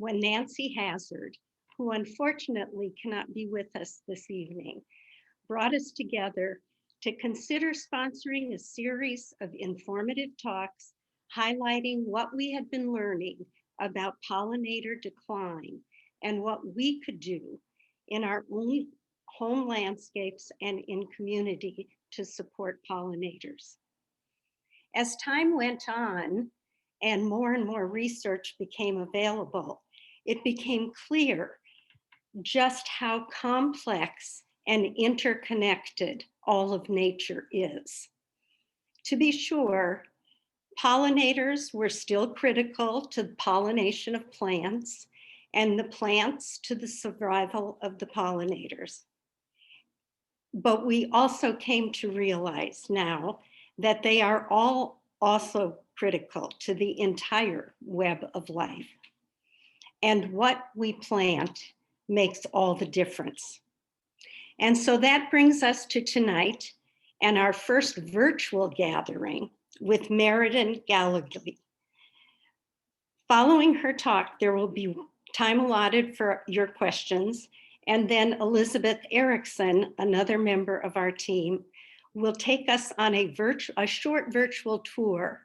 when Nancy Hazard, who unfortunately cannot be with us this evening, brought us together to consider sponsoring a series of informative talks highlighting what we had been learning about pollinator decline and what we could do in our own home landscapes and in community to support pollinators. As time went on and more research became available, it became clear just how complex and interconnected all of nature is. To be sure, pollinators were still critical to the pollination of plants and the plants to the survival of the pollinators. But we also came to realize now that they are all also critical to the entire web of life. And what we plant makes all the difference. And so that brings us to tonight and our first virtual gathering with Meredith Gollogy. Following her talk, there will be time allotted for your questions, and then Elizabeth Erickson, another member of our team, will take us on a short virtual tour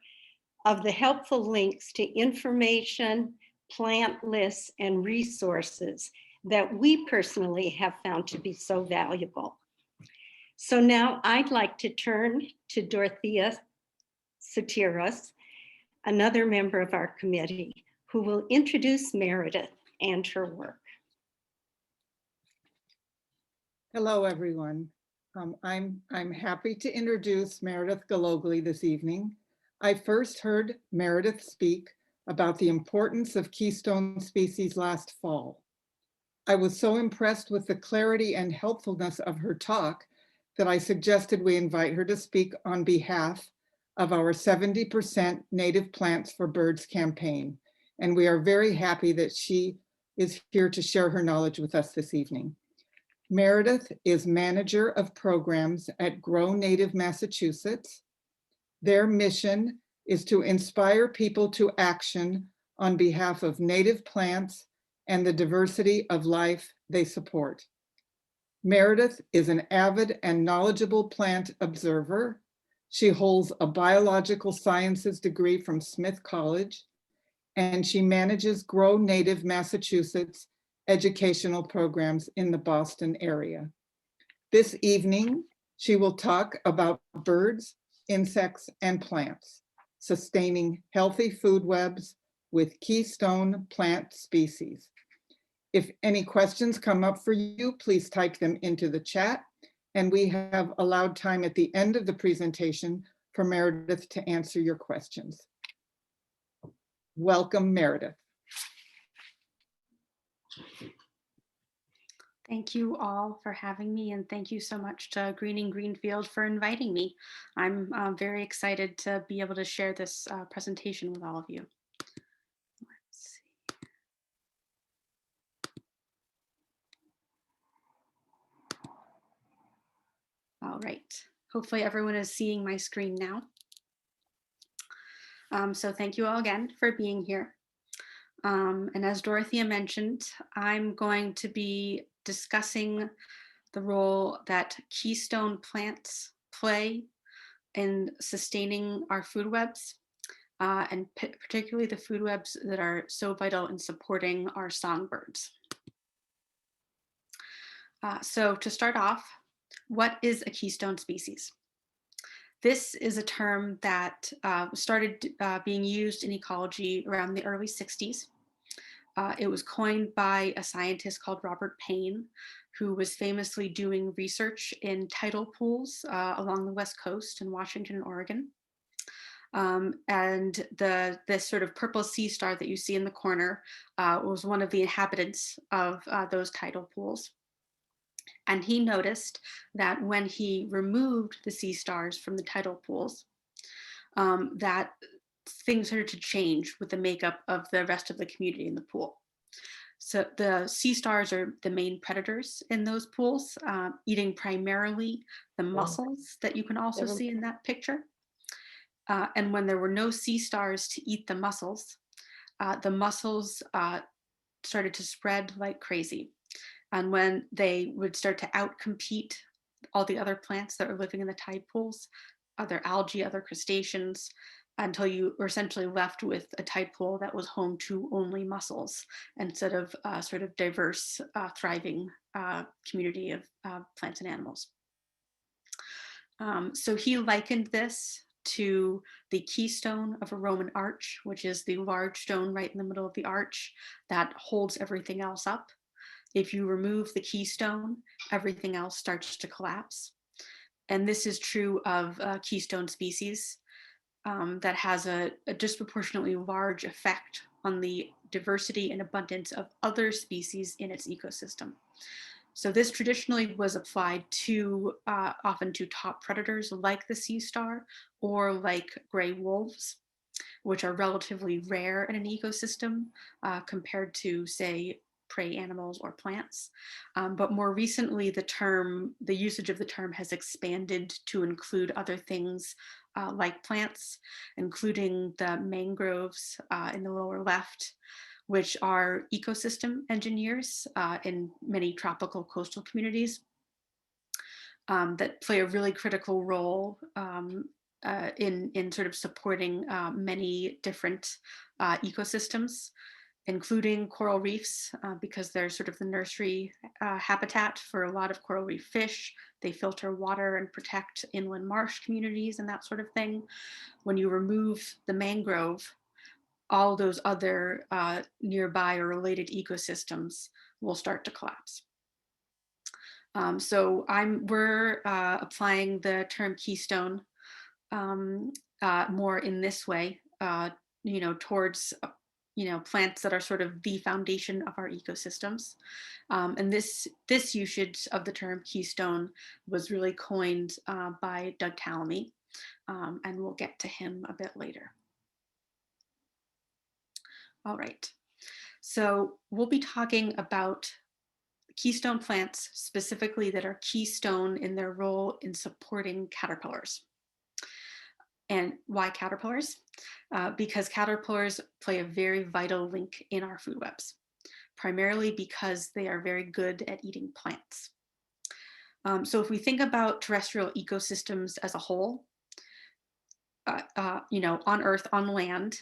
of the helpful links to information, plant lists, and resources that we personally have found to be so valuable. So now I'd like to turn to Dorothea Sotiros, another member of our committee, who will introduce Meredith and her work. Hello, everyone. I'm happy to introduce Meredith Gollogy this evening. I first heard Meredith speak about the importance of Keystone species last fall. I was so impressed with the clarity and helpfulness of her talk that I suggested we invite her to speak on behalf of our 70% Native Plants for Birds campaign. And we are very happy that she is here to share her knowledge with us this evening. Meredith is manager of programs at Grow Native Massachusetts. Their mission is to inspire people to action on behalf of native plants and the diversity of life they support. Meredith is an avid and knowledgeable plant observer. She holds a biological sciences degree from Smith College, and she manages Grow Native Massachusetts educational programs in the Boston area. This evening, she will talk about birds, insects, and plants, sustaining healthy food webs with keystone plant species. If any questions come up for you, please type them into the chat, and we have allowed time at the end of the presentation for Meredith to answer your questions. Welcome, Meredith. Thank you all for having me, and thank you so much to Greening Greenfield for inviting me. I'm very excited to be able to share this presentation with all of you. Let's see. All right, hopefully everyone is seeing my screen now. So thank you all again for being here. And as Dorothea mentioned, I'm going to be discussing the role that keystone plants play in sustaining our food webs, and particularly the food webs that are so vital in supporting our songbirds. So to start off, what is a keystone species? This is a term that started being used in ecology around the early 60s. It was coined by a scientist called Robert Payne, who was famously doing research in tidal pools along the West Coast in Washington and Oregon. And this sort of purple sea star that you see in the corner was one of the inhabitants of those tidal pools. And he noticed that when he removed the sea stars from the tidal pools, that things started to change with the makeup of the rest of the community in the pool. So the sea stars are the main predators in those pools, eating primarily the mussels that you can also see in that picture. And when there were no sea stars to eat the mussels started to spread like crazy. And when they would start to outcompete all the other plants that are living in the tide pools, other algae, other crustaceans, until you were essentially left with a tide pool that was home to only mussels instead of a sort of diverse, thriving community of plants and animals. So he likened this to the keystone of a Roman arch, which is the large stone right in the middle of the arch that holds everything else up. If you remove the keystone, everything else starts to collapse. And this is true of keystone species that has a disproportionately large effect on the diversity and abundance of other species in its ecosystem. So this traditionally was applied to often to top predators like the sea star or like gray wolves, which are relatively rare in an ecosystem compared to, say, prey animals or plants. But more recently, the usage of the term has expanded to include other things like plants, including the mangroves in the lower left, which are ecosystem engineers in many tropical coastal communities that play a really critical role in sort of supporting many different ecosystems, including coral reefs, because they're sort of the nursery habitat for a lot of coral reef fish. They filter water and protect inland marsh communities and that sort of thing. When you remove the mangrove, all those other nearby or related ecosystems will start to collapse. So we're applying the term keystone more in this way, towards plants that are sort of the foundation of our ecosystems. And this usage of the term keystone was really coined by Doug Tallamy, and we'll get to him a bit later. All right, so we'll be talking about keystone plants specifically that are keystone in their role in supporting caterpillars. And why caterpillars? Because caterpillars play a very vital link in our food webs, primarily because they are very good at eating plants. So if we think about terrestrial ecosystems as a whole, on Earth, on land,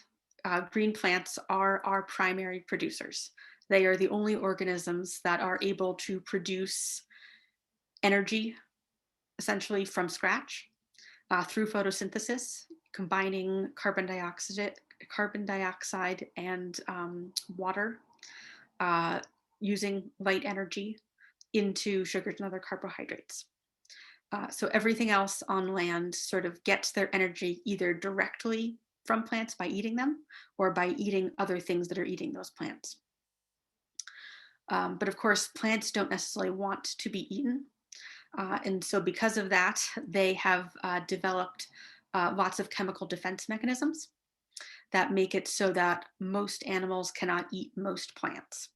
green plants are our primary producers. They are the only organisms that are able to produce energy essentially from scratch through photosynthesis, combining carbon dioxide and water, using light energy into sugars and other carbohydrates. So everything else on land sort of gets their energy either directly from plants by eating them or by eating other things that are eating those plants. But of course, plants don't necessarily want to be eaten. And so because of that, they have developed lots of chemical defense mechanisms that make it so that most animals cannot eat most plants.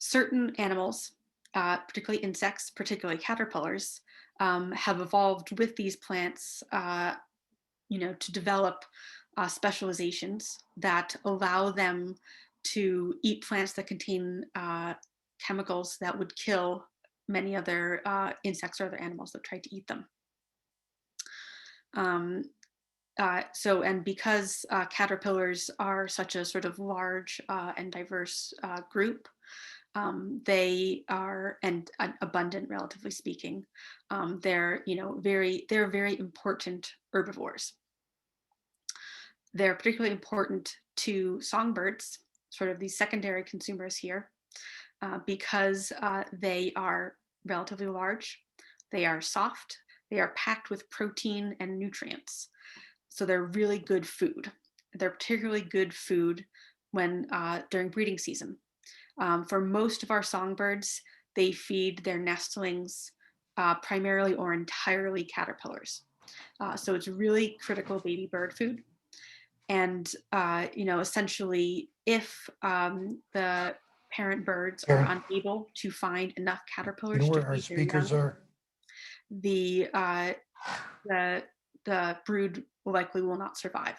Certain animals, particularly insects, particularly caterpillars, have evolved with these plants, to develop specializations that allow them to eat plants that contain chemicals that would kill many other insects or other animals that try to eat them. And because caterpillars are such a sort of large and diverse group, they are, and abundant, relatively speaking, they're very important herbivores. They're particularly important to songbirds, sort of these secondary consumers here, because they are relatively large, they are soft, they are packed with protein and nutrients. So they're really good food. They're particularly good food when during breeding season. For most of our songbirds, they feed their nestlings primarily or entirely caterpillars. So it's really critical baby bird food. And, essentially, if the parent birds are unable to find enough caterpillars You know to where our feed their speakers young, are? the brood likely will not survive.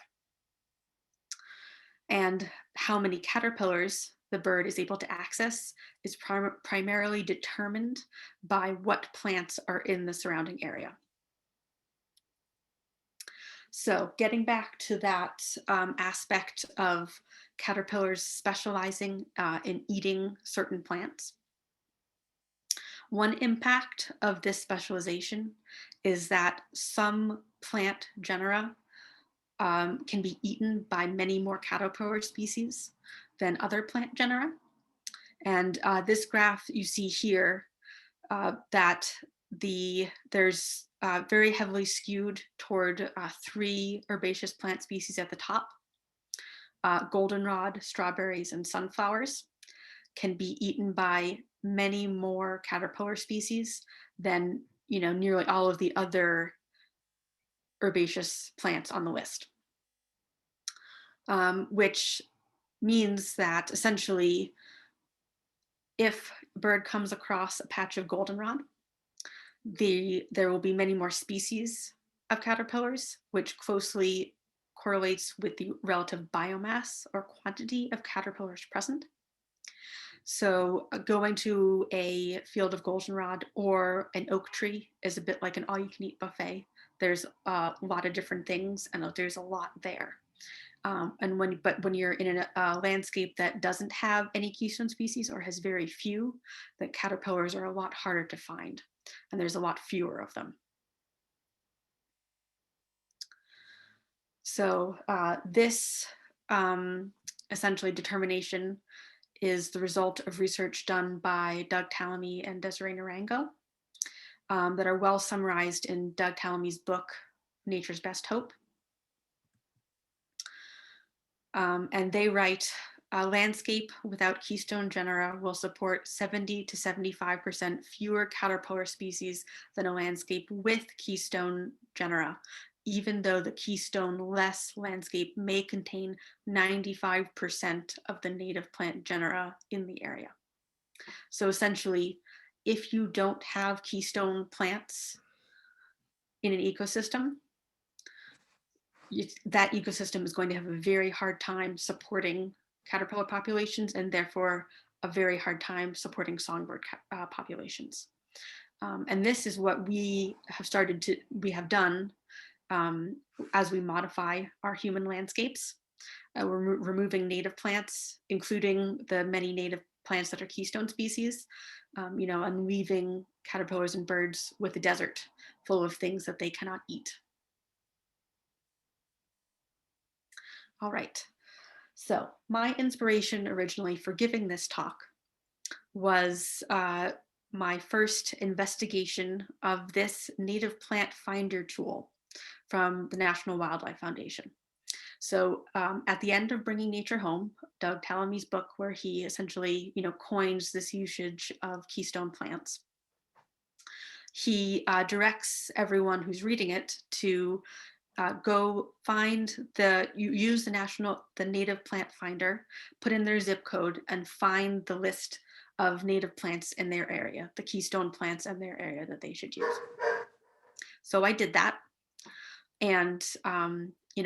And how many caterpillars the bird is able to access is primarily determined by what plants are in the surrounding area. So getting back to that aspect of caterpillars specializing in eating certain plants. One impact of this specialization is that some plant genera can be eaten by many more caterpillar species than other plant genera. And this graph you see here that there's very heavily skewed toward 3 herbaceous plant species at the top. Goldenrod, strawberries, and sunflowers can be eaten by many more caterpillar species than nearly all of the other herbaceous plants on the list. Which means that essentially, if a bird comes across a patch of goldenrod, there will be many more species of caterpillars, which closely correlates with the relative biomass or quantity of caterpillars present. So going to a field of goldenrod or an oak tree is a bit like an all-you-can-eat buffet. There's a lot of different things, and there's a lot there. But when you're in a landscape that doesn't have any keystone species or has very few, the caterpillars are a lot harder to find, and there's a lot fewer of them. So this essentially determination is the result of research done by Doug Tallamy and Desiree Narango that are well summarized in Doug Tallamy's book, Nature's Best Hope. And they write, a landscape without keystone genera will support 70 to 75% fewer caterpillar species than a landscape with keystone genera, even though the keystone-less landscape may contain 95% of the native plant genera in the area. So essentially, if you don't have keystone plants in an ecosystem, that ecosystem is going to have a very hard time supporting caterpillar populations, and therefore a very hard time supporting songbird populations. And this is what we have done as we modify our human landscapes. We're removing native plants, including the many native plants that are keystone species, and leaving caterpillars and birds with a desert full of things that they cannot eat. All right, so my inspiration originally for giving this talk was my first investigation of this native plant finder tool from the National Wildlife Foundation. So at the end of Bringing Nature Home, Doug Tallamy's book, where he essentially coins this usage of keystone plants, he directs everyone who's reading it to go find use the native plant finder, put in their zip code, and find the list of native plants in their area, the keystone plants in their area that they should use. So I did that, and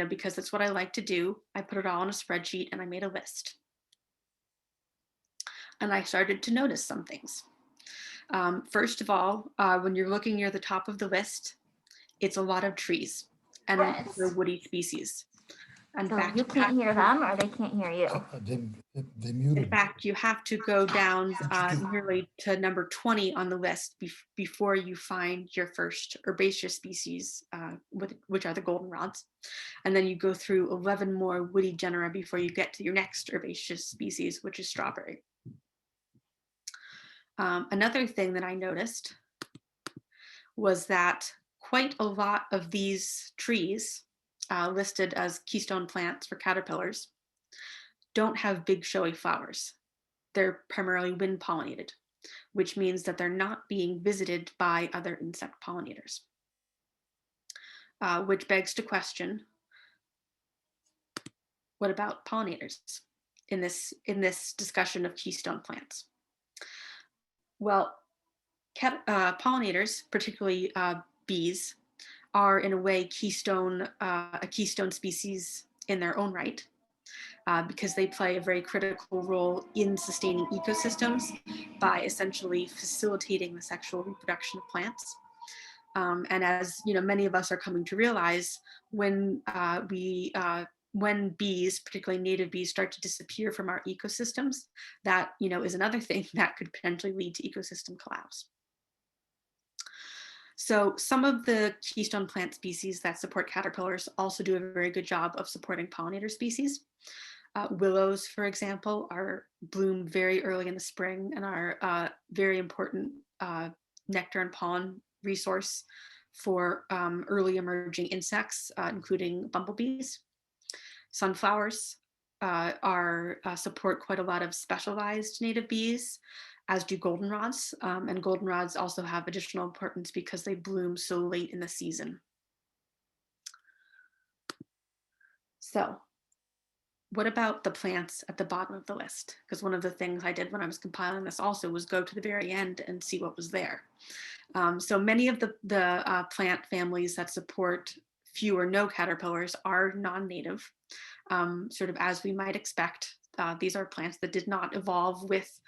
because that's what I like to do, I put it all on a spreadsheet and I made a list. And I started to notice some things. First of all, when you're looking near the top of the list, it's a lot of trees and they're woody species. In So fact, you can't hear them or they can't hear you. They muted. In fact, you have to go down nearly to number 20 on the list before you find your first herbaceous species, which are the goldenrods. And then you go through 11 more woody genera before you get to your next herbaceous species, which is strawberry. Another thing that I noticed was that quite a lot of these trees listed as keystone plants for caterpillars don't have big showy flowers. They're primarily wind pollinated, which means that they're not being visited by other insect pollinators. Which begs to question, what about pollinators in this discussion of keystone plants? Well, pollinators, particularly bees, are in a way a keystone species in their own right. because they play a very critical role in sustaining ecosystems by essentially facilitating the sexual reproduction of plants. And as many of us are coming to realize, when bees, particularly native bees, start to disappear from our ecosystems, that is another thing that could potentially lead to ecosystem collapse. So some of the keystone plant species that support caterpillars also do a very good job of supporting pollinator species. Willows, for example, bloom very early in the spring and are a very important nectar and pollen resource for early emerging insects, including bumblebees. Sunflowers support quite a lot of specialized native bees, as do goldenrods. And goldenrods also have additional importance because they bloom so late in the season. So what about the plants at the bottom of the list? Because one of the things I did when I was compiling this also was go to the very end and see what was there. So many of the plant families that support few or no caterpillars are non-native, sort of as we might expect. These are plants that did not evolve with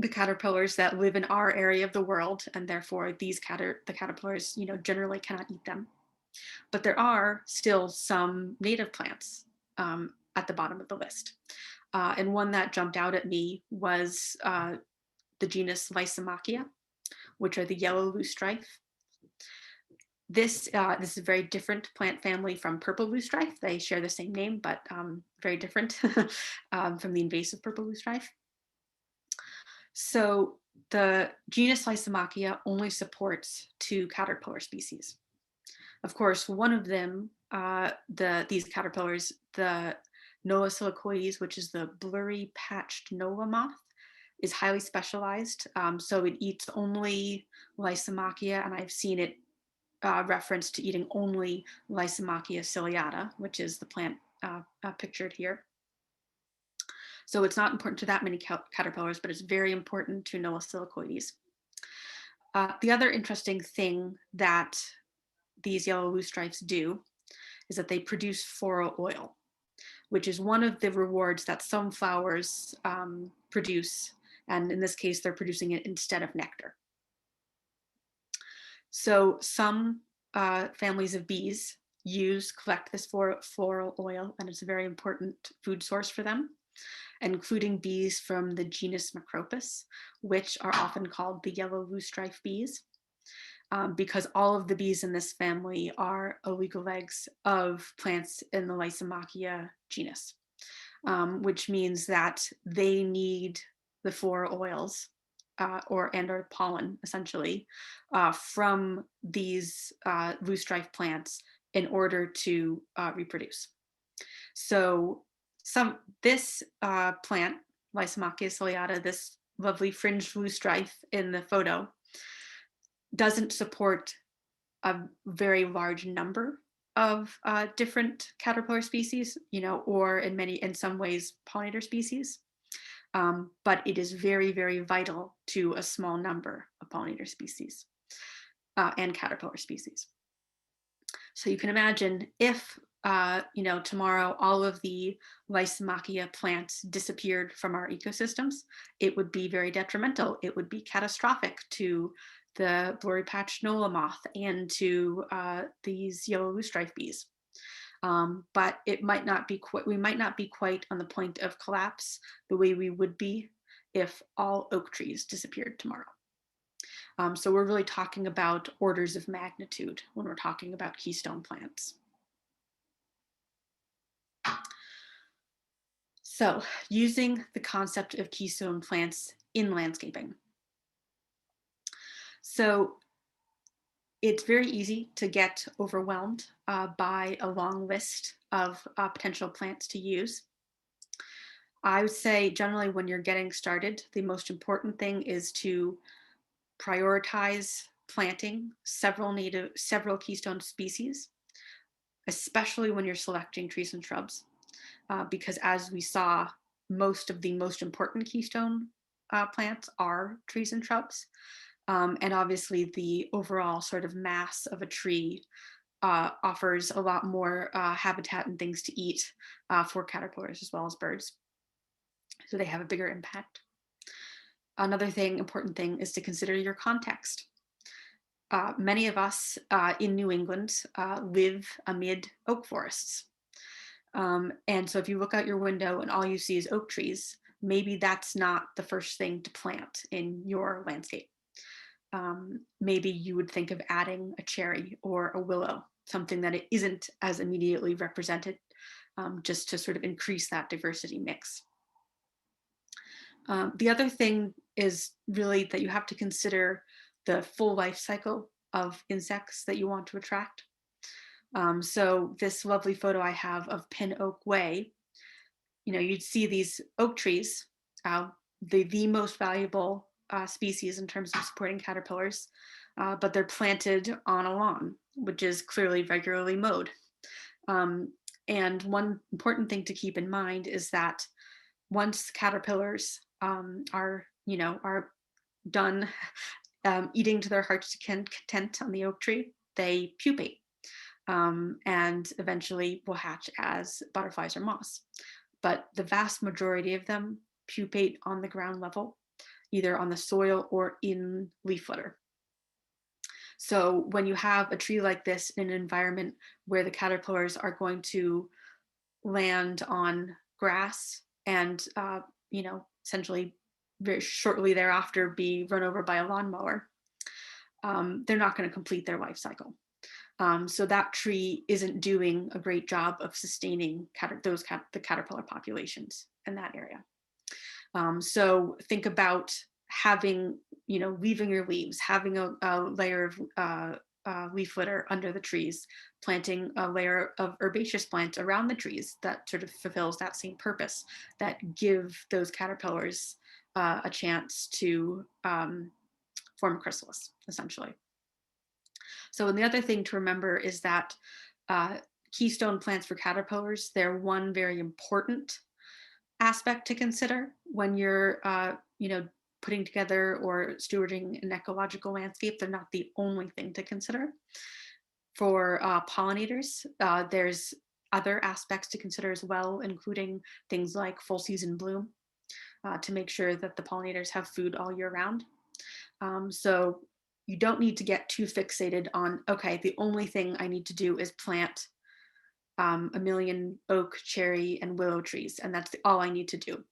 the caterpillars that live in our area of the world, and therefore the caterpillars, generally cannot eat them. But there are still some native plants at the bottom of the list. And one that jumped out at me was the genus Lysomachia, which are the yellow loosestrife. This is a very different plant family from purple loosestrife. They share the same name, but very different from the invasive purple loosestrife. So the genus Lysomachia only supports 2 caterpillar species. Of course, one of them, these caterpillars, the Noah silicoides, which is the blurry patched Noah moth, is highly specialized. So it eats only Lysomachia, and I've seen it referenced to eating only Lysomachia ciliata, which is the plant pictured here. So it's not important to that many caterpillars, but it's very important to Noah silicoides. The other interesting thing that these yellow loosestrifes do is that they produce floral oil, which is one of the rewards that some flowers produce. And in this case, they're producing it instead of nectar. So some families of bees collect this floral oil, and it's a very important food source for them, including bees from the genus Macropus, which are often called the yellow loosestrife bees, because all of the bees in this family are oligoleks of plants in the Lysomachia genus, which means that they need the floral oils or pollen, essentially, from these loosestrife plants in order to reproduce. So this plant, Lysomachia ciliata, this lovely fringed loosestrife in the photo, doesn't support a very large number of different caterpillar species, or in some ways pollinator species. But it is very, very vital to a small number of pollinator species and caterpillar species. So you can imagine if, tomorrow all of the Lysomachia plants disappeared from our ecosystems, it would be very detrimental. It would be catastrophic to the blurry patched Noah moth and to these yellow loosestrife bees. But we might not be quite on the point of collapse the way we would be if all oak trees disappeared tomorrow. So we're really talking about orders of magnitude when we're talking about keystone plants. So using the concept of keystone plants in landscaping. So it's very easy to get overwhelmed by a long list of potential plants to use. I would say generally when you're getting started, the most important thing is to prioritize planting several keystone species, especially when you're selecting trees and shrubs, because as we saw, most of the most important keystone plants are trees and shrubs. And obviously the overall sort of mass of a tree offers a lot more habitat and things to eat for caterpillars as well as birds. So they have a bigger impact. Another important thing is to consider your context. Many of us in New England live amid oak forests. And so if you look out your window and all you see is oak trees, maybe that's not the first thing to plant in your landscape. Maybe you would think of adding a cherry or a willow, something that it isn't as immediately represented, just to sort of increase that diversity mix. The other thing is really that you have to consider the full life cycle of insects that you want to attract. So this lovely photo I have of Pin Oak Way, you'd see these oak trees, the most valuable species in terms of supporting caterpillars, but they're planted on a lawn, which is clearly regularly mowed. And one important thing to keep in mind is that once caterpillars are done eating to their heart's content on the oak tree, they pupate and eventually will hatch as butterflies or moths. But the vast majority of them pupate on the ground level, either on the soil or in leaf litter. So when you have a tree like this in an environment where the caterpillars are going to land on grass and essentially very shortly thereafter be run over by a lawnmower, they're not going to complete their life cycle. So that tree isn't doing a great job of sustaining the caterpillar populations in that area. So think about leaving your leaves, having a layer of leaf litter under the trees, planting a layer of herbaceous plants around the trees that sort of fulfills that same purpose, that give those caterpillars a chance to form a chrysalis, essentially. So the other thing to remember is that keystone plants for caterpillars, they're one very important aspect to consider when you're putting together or stewarding an ecological landscape. They're not the only thing to consider. For pollinators, there's other aspects to consider as well, including things like full season bloom, to make sure that the pollinators have food all year round. So you don't need to get too fixated on, okay, the only thing I need to do is plant a million oak, cherry, and willow trees, and that's all I need to do,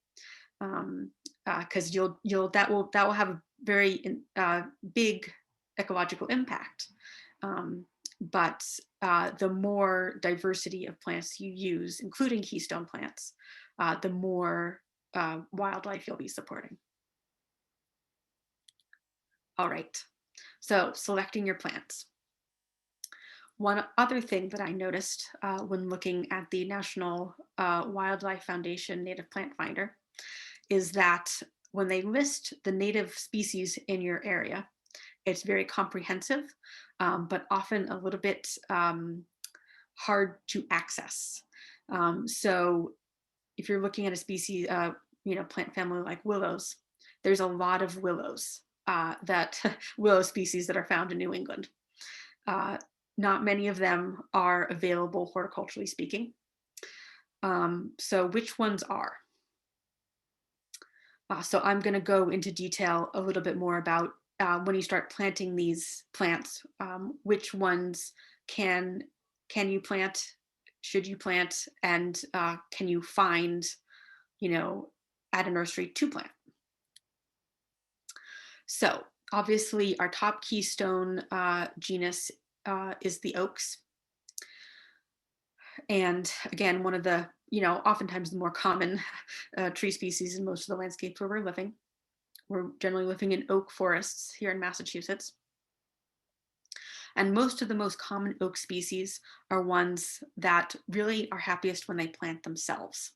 because that will have a very big ecological impact. But the more diversity of plants you use, including keystone plants, the more wildlife you'll be supporting. All right, so selecting your plants. One other thing that I noticed when looking at the National Wildlife Foundation Native Plant Finder is that when they list the native species in your area, it's very comprehensive, but often a little bit hard to access. So if you're looking at a species, plant family like willows, there's a lot of willows, willow species that are found in New England. Not many of them are available horticulturally speaking. So which ones are? So I'm going to go into detail a little bit more about when you start planting these plants, which ones can you plant, should you plant, and can you find, at a nursery to plant. So obviously our top keystone genus is the oaks. And again, one of the, oftentimes the more common tree species in most of the landscapes where we're living. We're generally living in oak forests here in Massachusetts. And most of the most common oak species are ones that really are happiest when they plant themselves.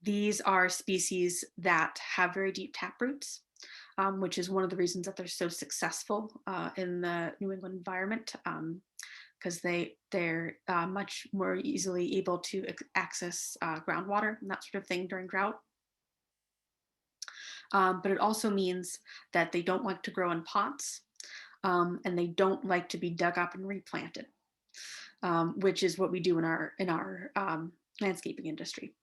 These are species that have very deep taproots, which is one of the reasons that they're so successful in the New England environment, because they're much more easily able to access groundwater and that sort of thing during drought. But it also means that they don't like to grow in pots, and they don't like to be dug up and replanted. which is what we do in our landscaping industry.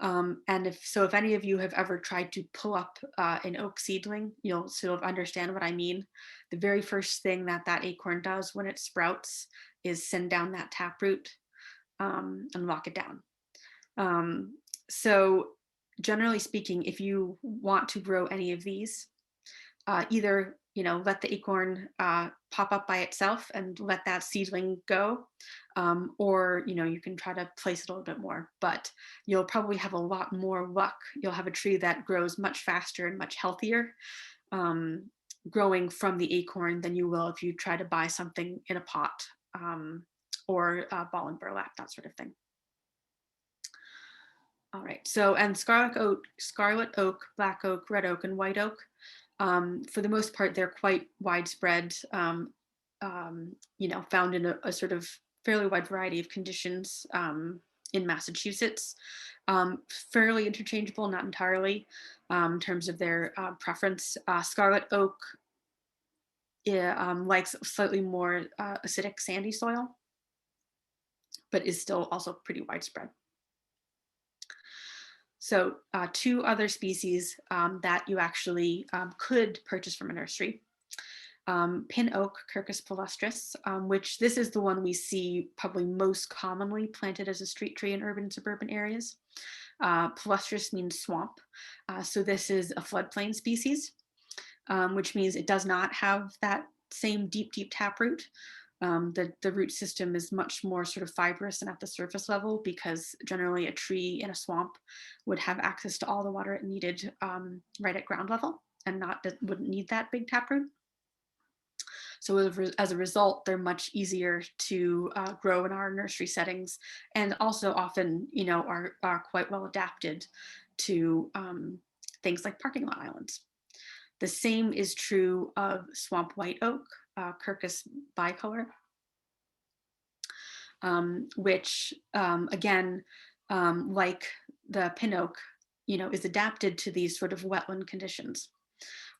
And if any of you have ever tried to pull up an oak seedling, you'll sort of understand what I mean. The very first thing that acorn does when it sprouts is send down that taproot and lock it down. So generally speaking, if you want to grow any of these, either let the acorn pop up by itself and let that seedling go, or you can try to place it a little bit more, but you'll probably have a lot more luck. You'll have a tree that grows much faster and much healthier growing from the acorn than you will if you try to buy something in a pot or ball and burlap, that sort of thing. All right, so and scarlet oak, black oak, red oak, and white oak, for the most part, they're quite widespread, found in a sort of fairly wide variety of conditions in Massachusetts. Fairly interchangeable, not entirely, in terms of their preference. Scarlet oak likes slightly more acidic, sandy soil, but is still also pretty widespread. So two other species that you actually could purchase from a nursery. Pin oak, Quercus palustris, which this is the one we see probably most commonly planted as a street tree in urban and suburban areas. Palustris means swamp. So this is a floodplain species, which means it does not have that same deep taproot. The root system is much more sort of fibrous and at the surface level, because generally a tree in a swamp would have access to all the water it needed right at ground level and wouldn't need that big taproot. So as a result, they're much easier to grow in our nursery settings, and also often, are quite well adapted to things like parking lot islands. The same is true of swamp white oak, Quercus bicolor, which again, like the pin oak, is adapted to these sort of wetland conditions,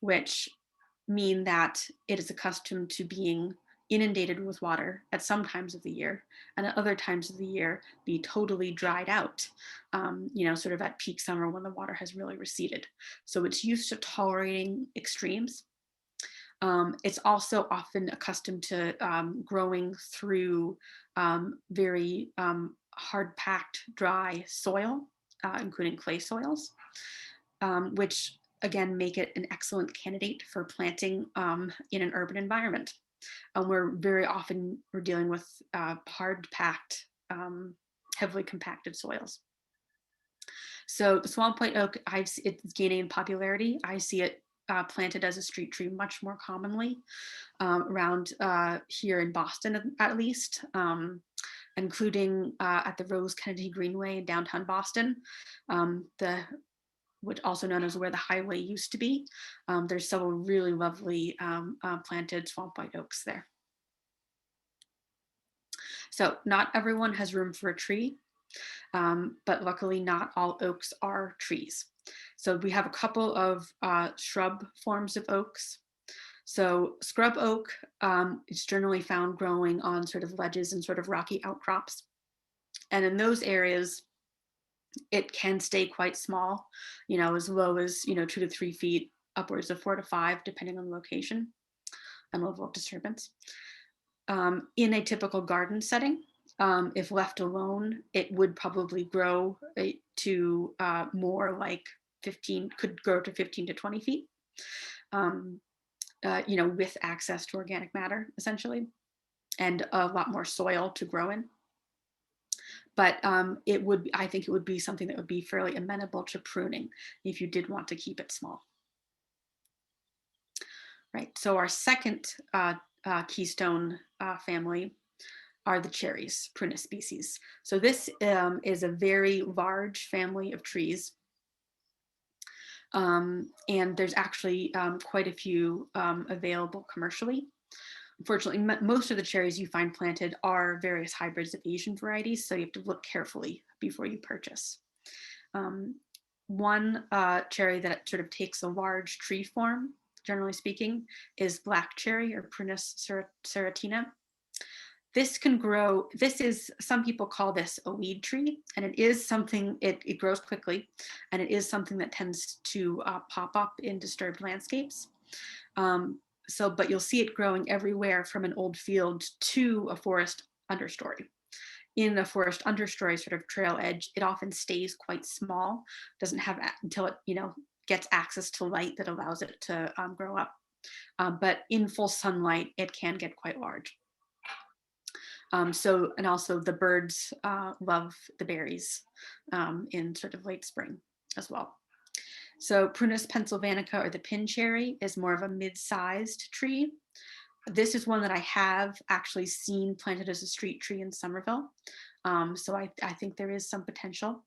which mean that it is accustomed to being inundated with water at some times of the year, and at other times of the year be totally dried out, sort of at peak summer when the water has really receded. So it's used to tolerating extremes. It's also often accustomed to growing through very hard-packed, dry soil, including clay soils, which again make it an excellent candidate for planting in an urban environment. And we're dealing with hard-packed, heavily compacted soils. So the swamp white oak, it's gaining in popularity. I see it planted as a street tree much more commonly around here in Boston, at least, including at the Rose Kennedy Greenway in downtown Boston, which also known as where the highway used to be. There's several really lovely planted swamp white oaks there. So not everyone has room for a tree, but luckily not all oaks are trees. So we have a couple of shrub forms of oaks. So scrub oak is generally found growing on sort of ledges and sort of rocky outcrops. And in those areas, it can stay quite small, as low as 2 to 3 feet, upwards of 4 to 5, depending on the location and level of disturbance. In a typical garden setting, if left alone, it would probably grow to more like 15, could grow to 15 to 20 feet, with access to organic matter, essentially, and a lot more soil to grow in. But I think it would be something that would be fairly amenable to pruning if you did want to keep it small. Right, so our second Keystone family are the cherries, Prunus species. So this is a very large family of trees. And there's actually quite a few available commercially. Unfortunately, most of the cherries you find planted are various hybrids of Asian varieties, so you have to look carefully before you purchase. One cherry that sort of takes a large tree form, generally speaking, is black cherry, or Prunus serratina. This can grow, some people call this a weed tree, and it is something, it grows quickly, and it is something that tends to pop up in disturbed landscapes. But you'll see it growing everywhere from an old field to a forest understory. In a forest understory sort of trail edge, it often stays quite small, doesn't have until it, gets access to light that allows it to grow up. But in full sunlight, it can get quite large. And also the birds love the berries in sort of late spring as well. So Prunus pennsylvanica, or the pin cherry, is more of a mid-sized tree. This is one that I have actually seen planted as a street tree in Somerville. So I think there is some potential.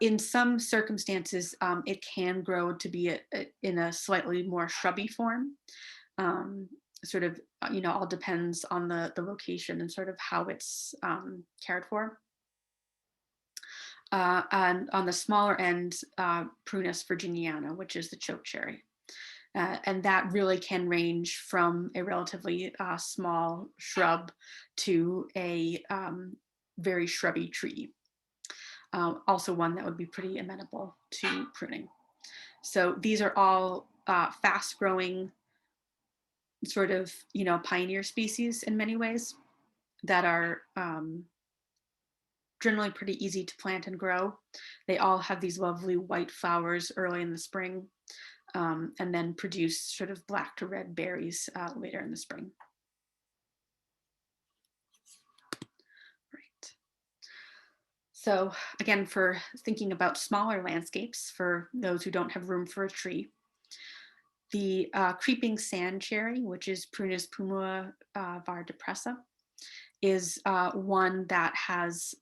In some circumstances, it can grow to be in a slightly more shrubby form. Sort of, all depends on the location and sort of how it's cared for. And on the smaller end, Prunus virginiana, which is the choke cherry. And that really can range from a relatively small shrub to a very shrubby tree. Also one that would be pretty amenable to pruning. So these are all fast growing sort of, pioneer species in many ways that are generally pretty easy to plant and grow. They all have these lovely white flowers early in the spring, and then produce sort of black to red berries later in the spring. Right. So again, for thinking about smaller landscapes, for those who don't have room for a tree, the creeping sand cherry, which is Prunus pumila var depressa, is one that has,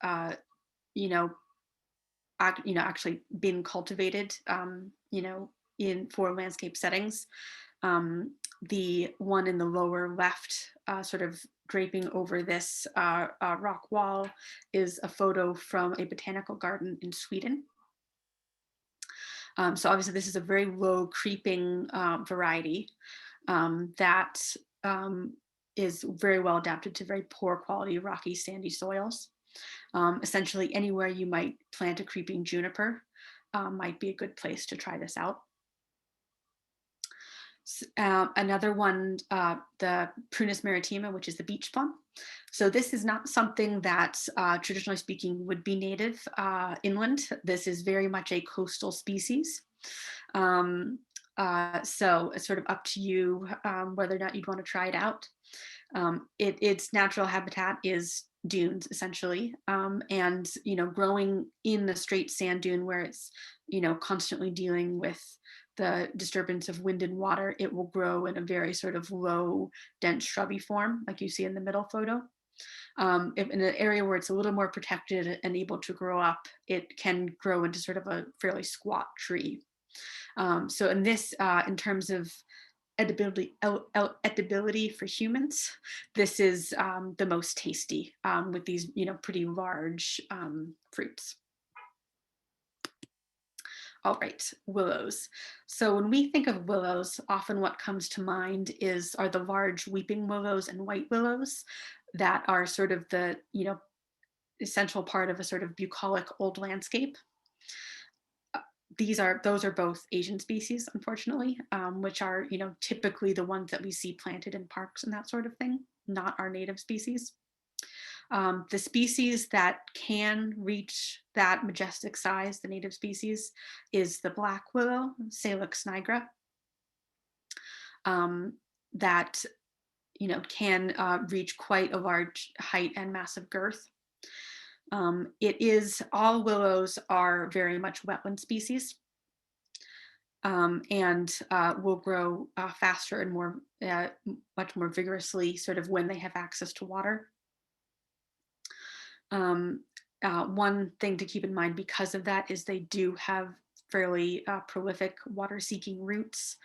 actually been cultivated, for landscape settings. The one in the lower left, sort of draping over this rock wall, is a photo from a botanical garden in Sweden. So obviously this is a very low creeping variety that is very well adapted to very poor quality rocky sandy soils. Essentially anywhere you might plant a creeping juniper might be a good place to try this out. Another one, the Prunus maritima, which is the beach plum. So this is not something that traditionally speaking would be native inland. This is very much a coastal species. So it's sort of up to you whether or not you'd want to try it out. Its natural habitat is dunes essentially, and growing in the straight sand dune where it's constantly dealing with the disturbance of wind and water, it will grow in a very sort of low, dense shrubby form, like you see in the middle photo. If in an area where it's a little more protected and able to grow up, it can grow into sort of a fairly squat tree. So in this, in terms of edibility for humans, this is the most tasty with these, pretty large fruits. All right, willows. So when we think of willows, often what comes to mind are the large weeping willows and white willows that are sort of the, essential part of a sort of bucolic old landscape. Those are both Asian species, unfortunately, which are, typically the ones that we see planted in parks and that sort of thing, not our native species. The species that can reach that majestic size, the native species, is the black willow, Salix nigra, that can reach quite a large height and massive girth. All willows are very much wetland species, and will grow faster and much more vigorously sort of when they have access to water. One thing to keep in mind because of that is they do have fairly prolific water-seeking roots.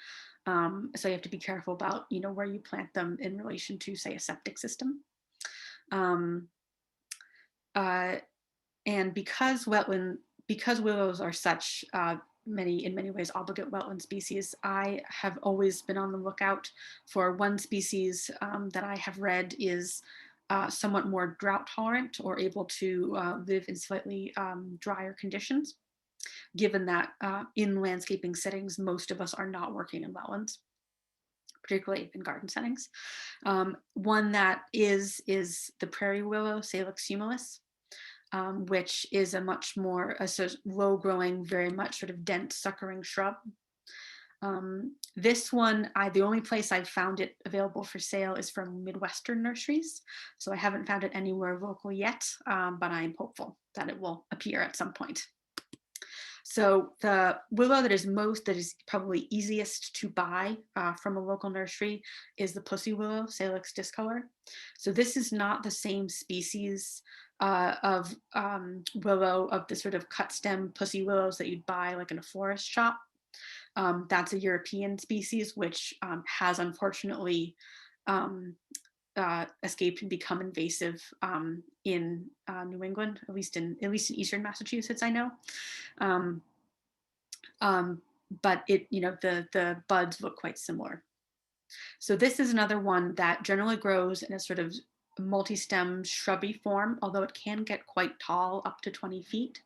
So you have to be careful about, where you plant them in relation to, say, a septic system. And because willows are such in many ways obligate wetland species, I have always been on the lookout for one species that I have read is somewhat more drought tolerant or able to live in slightly drier conditions, given that in landscaping settings, most of us are not working in wetlands, particularly in garden settings. One that is the prairie willow, Salix humilis, which is a much more low growing, very much sort of dense suckering shrub. This one, the only place I've found it available for sale is from Midwestern nurseries. So I haven't found it anywhere local yet, but I'm hopeful that it will appear at some point. So the willow that is probably easiest to buy from a local nursery is the pussy willow, Salix discolor. So this is not the same species of willow, of the sort of cut stem pussy willows that you'd buy like in a florist shop. That's a European species, which has unfortunately escaped and become invasive in New England, at least in eastern Massachusetts, I know. But the buds look quite similar. So this is another one that generally grows in a sort of multi-stem shrubby form, although it can get quite tall, up to 20 feet.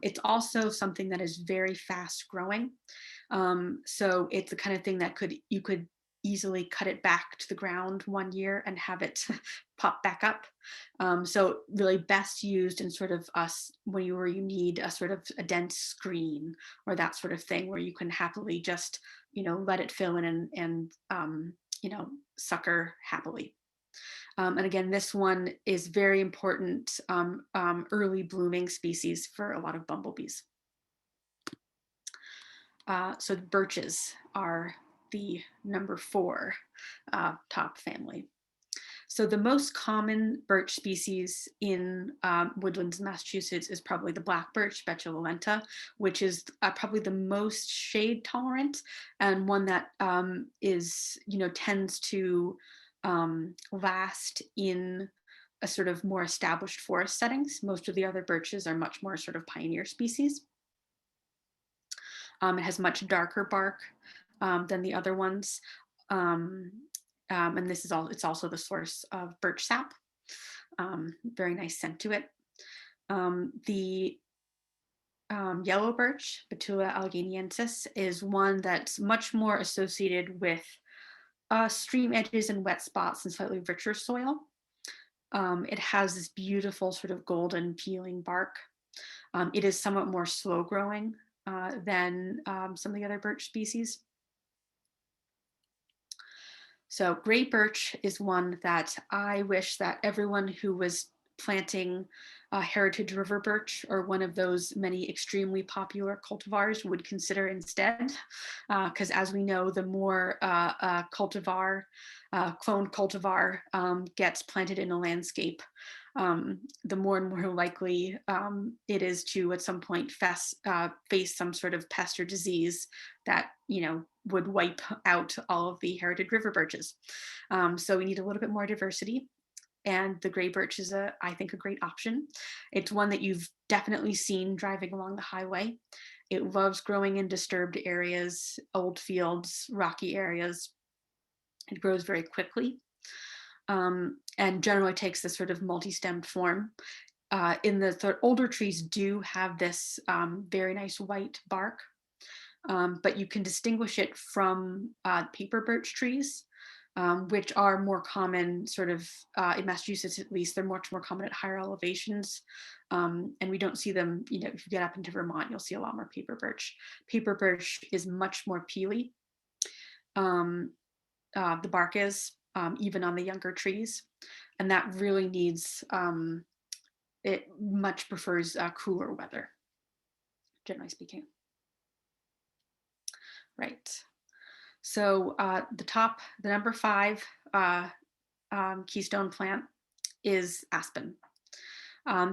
It's also something that is very fast growing. So it's the kind of thing that you could easily cut it back to the ground one year and have it pop back up. So really best used in sort of where you need a sort of a dense screen or that sort of thing, where you can happily just, let it fill in and sucker happily. And again, this one is very important early blooming species for a lot of bumblebees. So birches are the number 4 top family. So the most common birch species in woodlands in Massachusetts is probably the black birch, Betulenta, which is probably the most shade tolerant, and one that tends to last in a sort of more established forest settings. Most of the other birches are much more sort of pioneer species. It has much darker bark than the other ones. And it's also the source of birch sap. Very nice scent to it. The yellow birch, Betula allegheniensis, is one that's much more associated with stream edges and wet spots and slightly richer soil. It has this beautiful sort of golden peeling bark. It is somewhat more slow growing than some of the other birch species. So gray birch is one that I wish that everyone who was planting heritage river birch or one of those many extremely popular cultivars would consider instead, because as we know, the more cloned cultivar gets planted in a landscape, the more and more likely it is to at some point face some sort of pest or disease that would wipe out all of the heritage river birches. So we need a little bit more diversity. And the gray birch is, I think, a great option. It's one that you've definitely seen driving along the highway. It loves growing in disturbed areas, old fields, rocky areas. It grows very quickly and generally takes this sort of multi-stemmed form. In the older trees do have this very nice white bark, but you can distinguish it from paper birch trees, which are more common sort of in Massachusetts, at least. They're much more common at higher elevations. And we don't see them, if you get up into Vermont, you'll see a lot more paper birch. Paper birch is much more peely. The bark is, even on the younger trees. And that really needs, it much prefers cooler weather, generally speaking. Right. So the number 5 keystone plant is aspen.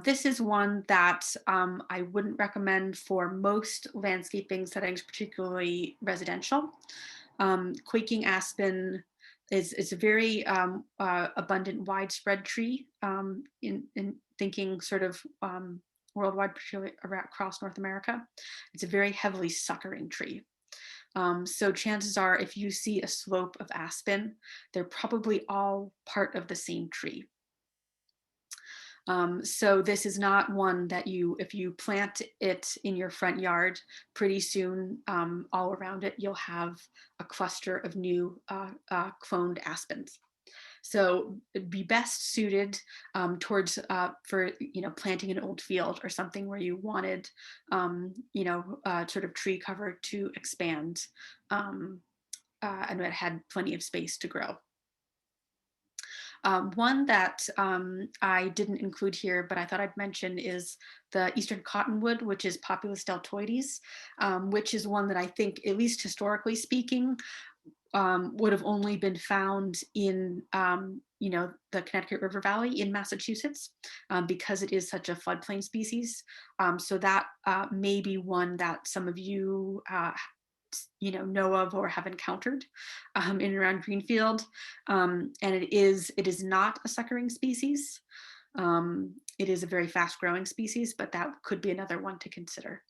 This is one that I wouldn't recommend for most landscaping settings, particularly residential. Quaking aspen is a very abundant, widespread tree in thinking sort of worldwide, particularly across North America. It's a very heavily suckering tree. So chances are, if you see a slope of aspen, they're probably all part of the same tree. So this is not one that if you plant it in your front yard, pretty soon all around it, you'll have a cluster of new cloned aspens. So it'd be best suited towards for planting an old field or something where you wanted sort of tree cover to expand and it had plenty of space to grow. One that I didn't include here, but I thought I'd mention is the Eastern Cottonwood, which is Populus deltoides, which is one that I think, at least historically speaking, would have only been found in the Connecticut River Valley in Massachusetts because it is such a floodplain species. So that may be one that some of you know of or have encountered in and around Greenfield. And it is not a suckering species. It is a very fast growing species, but that could be another one to consider.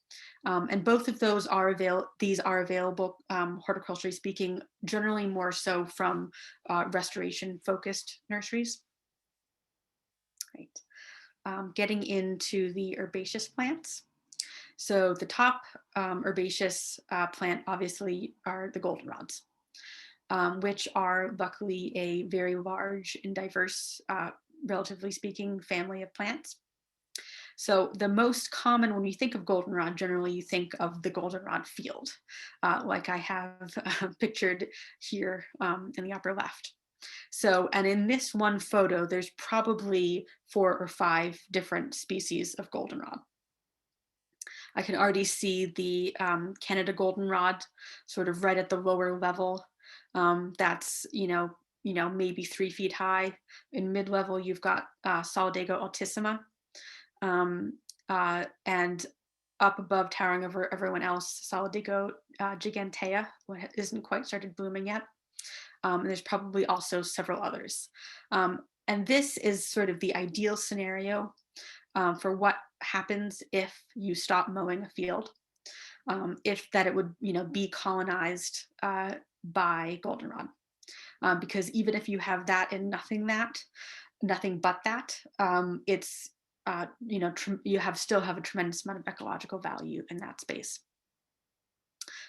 And both of those are available, horticulturally speaking, generally more so from restoration focused nurseries. Right. Getting into the herbaceous plants. So the top herbaceous plant obviously are the goldenrods, which are luckily a very large and diverse, relatively speaking, family of plants. So the most common, when you think of goldenrod, generally you think of the goldenrod field, like I have pictured here in the upper left. So, and in this one photo, there's probably 4 or 5 different species of goldenrod. I can already see the Canada goldenrod sort of right at the lower level. That's, maybe 3 feet high. In mid-level, you've got Solidago altissima. And up above, towering over everyone else, Solidago gigantea, what isn't quite started blooming yet. And there's probably also several others. And this is sort of the ideal scenario for what happens if you stop mowing a field, if that it would be colonized by goldenrod, because even if you have that and nothing but that, it's you still have a tremendous amount of ecological value in that space.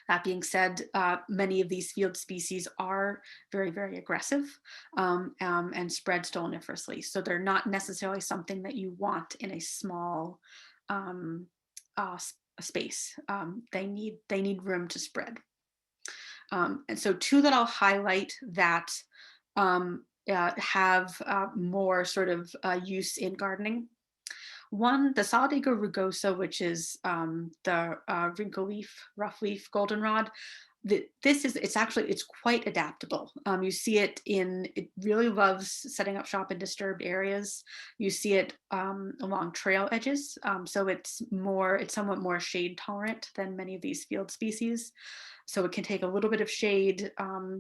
That being said, many of these field species are very, very aggressive and spread stoloniferously. So they're not necessarily something that you want in a small space. They need room to spread. And so 2 that I'll highlight that have more sort of use in gardening. One, the Solidago rugosa, which is the wrinkle leaf, rough leaf goldenrod. It's quite adaptable. You see it it really loves setting up shop in disturbed areas. You see it along trail edges. So it's somewhat more shade tolerant than many of these field species. So it can take a little bit of shade,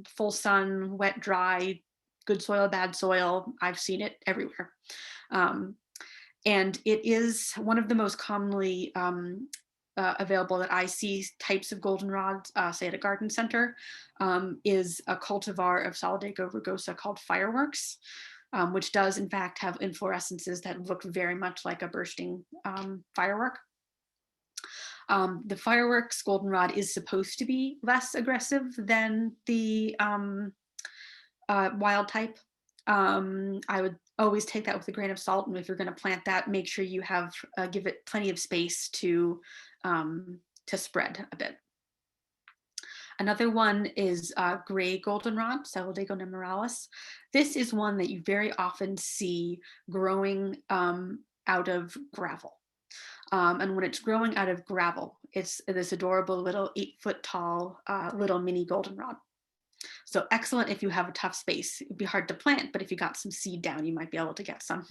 full sun, wet, dry, good soil, bad soil. I've seen it everywhere. And it is one of the most commonly available that I see types of goldenrod, say at a garden center, is a cultivar of Solidago rugosa called Fireworks, which does in fact have inflorescences that look very much like a bursting firework. The Fireworks goldenrod is supposed to be less aggressive than the wild type. I would always take that with a grain of salt, and if you're going to plant that, make sure you have give it plenty of space to spread a bit. Another one is gray goldenrod, Solidago nemoralis. This is one that you very often see growing out of gravel. And when it's growing out of gravel, it's this adorable little 8-foot tall little mini goldenrod. So excellent if you have a tough space. It'd be hard to plant, but if you got some seed down, you might be able to get some.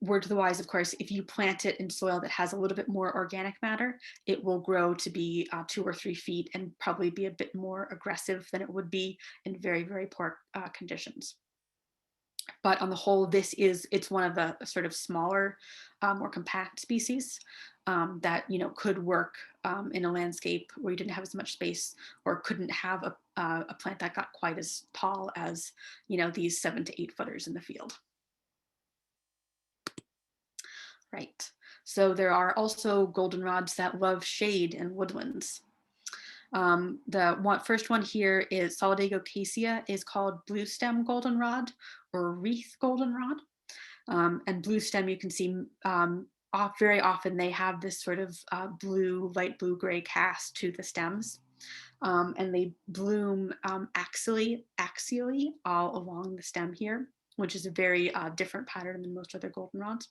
Word to the wise, of course, if you plant it in soil that has a little bit more organic matter, it will grow to be 2 or 3 feet and probably be a bit more aggressive than it would be in very, very poor conditions. But on the whole, it's one of the sort of smaller, more compact species that could work in a landscape where you didn't have as much space or couldn't have a plant that got quite as tall as, these 7 to 8 footers in the field. Right. So there are also goldenrods that love shade in woodlands. The first one here is Solidago cassia, is called blue stem goldenrod or wreath goldenrod. And blue stem, you can see very often they have this sort of light blue gray cast to the stems. And they bloom axially all along the stem here, which is a very different pattern than most other goldenrods.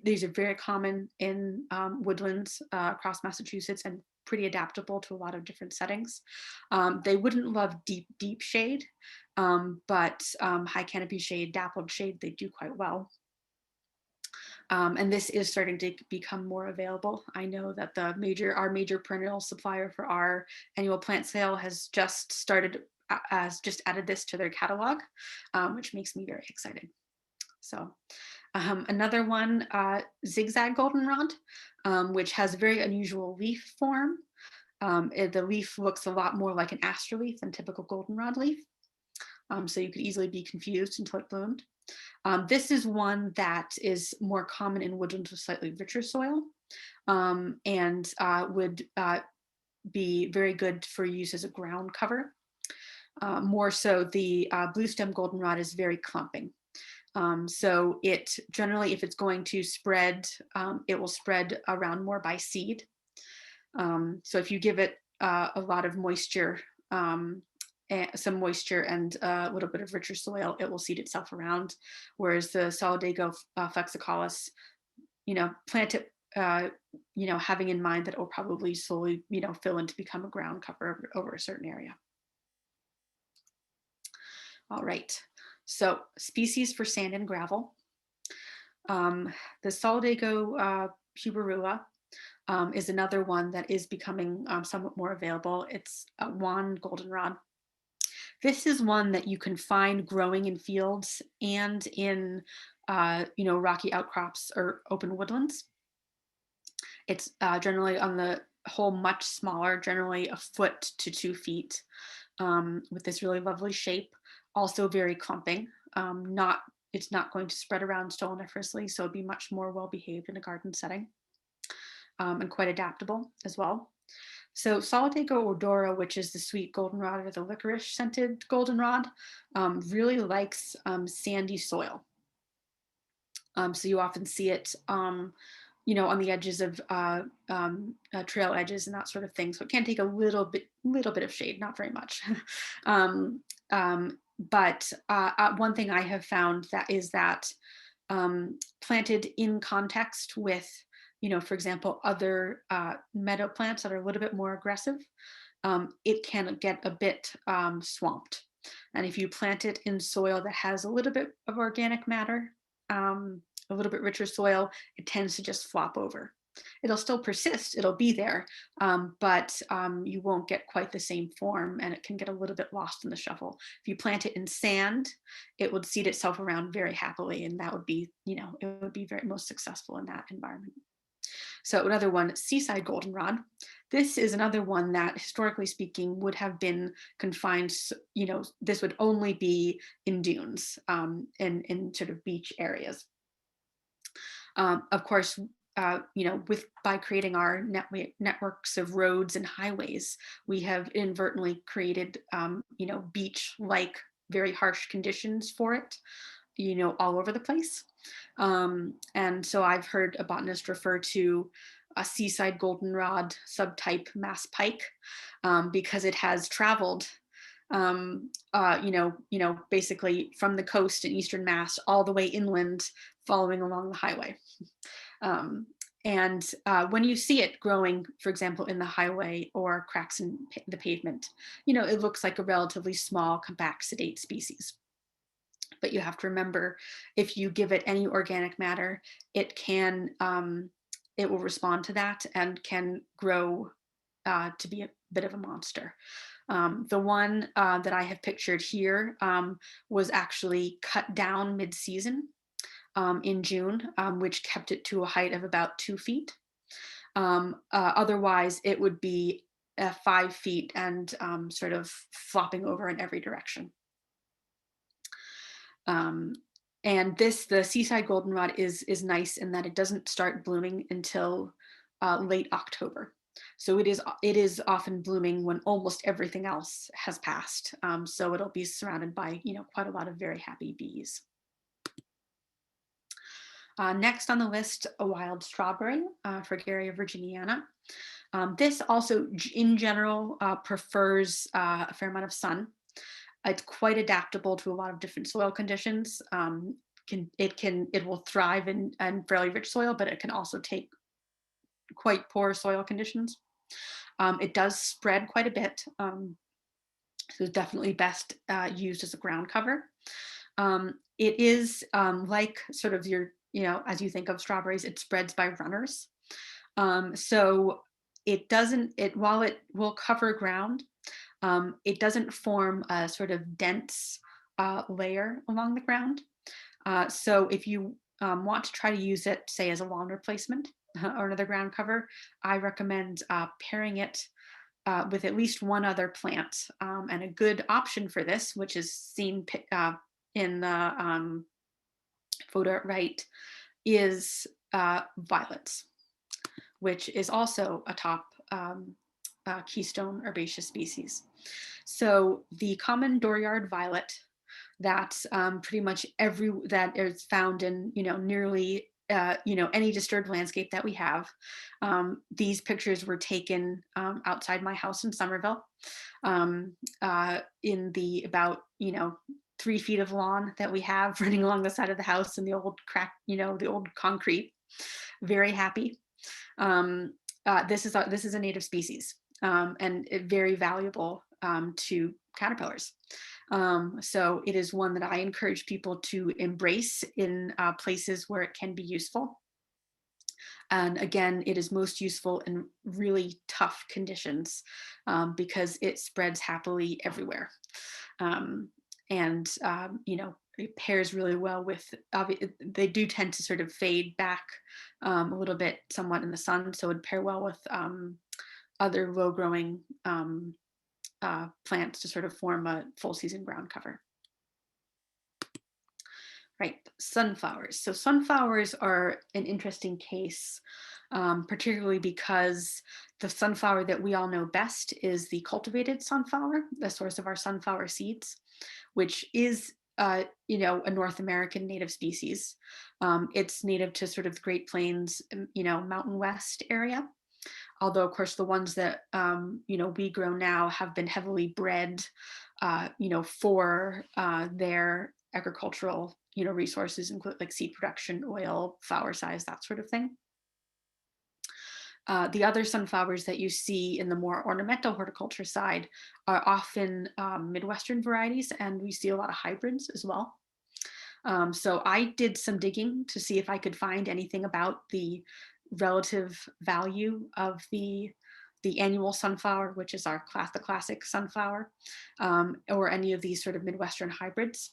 These are very common in woodlands across Massachusetts and pretty adaptable to a lot of different settings. They wouldn't love deep shade, but high canopy shade, dappled shade, they do quite well. And this is starting to become more available. I know that our major perennial supplier for our annual plant sale has just added this to their catalog, which makes me very excited. So another one, zigzag goldenrod, which has a very unusual leaf form. The leaf looks a lot more like an aster leaf than typical goldenrod leaf. So you could easily be confused until it bloomed. This is one that is more common in woodlands with slightly richer soil, and would be very good for use as a ground cover. More so, the blue stem goldenrod is very clumping. So it generally, if it's going to spread, it will spread around more by seed. So if you give it a lot of moisture, some moisture and a little bit of richer soil, it will seed itself around. Whereas the Solidago flexicalis, plant it, having in mind that it will probably slowly, fill in to become a ground cover over a certain area. All right. So species for sand and gravel. The Solidago puberula is another one that is becoming somewhat more available. It's a wand goldenrod. This is one that you can find growing in fields and in rocky outcrops or open woodlands. It's generally on the whole much smaller, generally 1 foot to 2 feet, with this really lovely shape. Also very clumping. It's not going to spread around stoloniferously, so it'd be much more well behaved in a garden setting, and quite adaptable as well. So Solidago odora, which is the sweet goldenrod or the licorice scented goldenrod, really likes sandy soil. So you often see it, on the edges of trail edges and that sort of thing. So it can take a little bit of shade, not very much. But one thing I have found that planted in context with, for example, other meadow plants that are a little bit more aggressive, it can get a bit swamped. And if you plant it in soil that has a little bit of organic matter, a little bit richer soil, it tends to just flop over. It'll still persist, it'll be there, but you won't get quite the same form, and it can get a little bit lost in the shuffle. If you plant it in sand, it would seed itself around very happily, and that would be, it would be very most successful in that environment. So another one, seaside goldenrod. This is another one that, historically speaking, would have been confined, this would only be in dunes, in sort of beach areas. Of course, by creating our networks of roads and highways, we have inadvertently created, beach-like, very harsh conditions for it, all over the place. And so I've heard a botanist refer to a seaside goldenrod subtype mass pike, because it has traveled, basically from the coast in Eastern Mass all the way inland, following along the highway. And when you see it growing, for example, in the highway or cracks in the pavement, it looks like a relatively small, compact, sedate species. But you have to remember, if you give it any organic matter, it will respond to that and can grow to be a bit of a monster. The one that I have pictured here was actually cut down mid-season in June, which kept it to a height of about 2 feet. Otherwise, it would be 5 feet and sort of flopping over in every direction. And the seaside goldenrod is nice in that it doesn't start blooming until late October. So it is often blooming when almost everything else has passed. So it'll be surrounded by quite a lot of very happy bees. Next on the list, a wild strawberry, Fragaria virginiana. This also, in general, prefers a fair amount of sun. It's quite adaptable to a lot of different soil conditions. It will thrive in fairly rich soil, but it can also take quite poor soil conditions. It does spread quite a bit, so it's definitely best used as a ground cover. It is like sort of your, as you think of strawberries, it spreads by runners. So while it will cover ground, it doesn't form a sort of dense layer along the ground. So if you want to try to use it, say, as a lawn replacement or another ground cover, I recommend pairing it with at least one other plant. And a good option for this, which is seen in the photo right, is violets, which is also a top Keystone herbaceous species. So the common dooryard violet, that's pretty much that is found in nearly any disturbed landscape that we have. These pictures were taken outside my house in Somerville, in the about 3 feet of lawn that we have running along the side of the house in the old the old concrete. Very happy. This is a native species, and very valuable to caterpillars. So it is one that I encourage people to embrace in places where it can be useful. And again, it is most useful in really tough conditions because it spreads happily everywhere. It pairs really well with, they do tend to sort of fade back a little bit somewhat in the sun. So it would pair well with other low growing plants to sort of form a full season ground cover. Right, sunflowers. So sunflowers are an interesting case, particularly because the sunflower that we all know best is the cultivated sunflower, the source of our sunflower seeds, which is a North American native species. It's native to sort of Great Plains, Mountain West area. Although, of course, the ones that we grow now have been heavily bred, for their agricultural resources, include like seed production, oil, flower size, that sort of thing. The other sunflowers that you see in the more ornamental horticulture side are often Midwestern varieties, and we see a lot of hybrids as well. So I did some digging to see if I could find anything about the relative value of the annual sunflower, which is the classic sunflower, or any of these sort of Midwestern hybrids.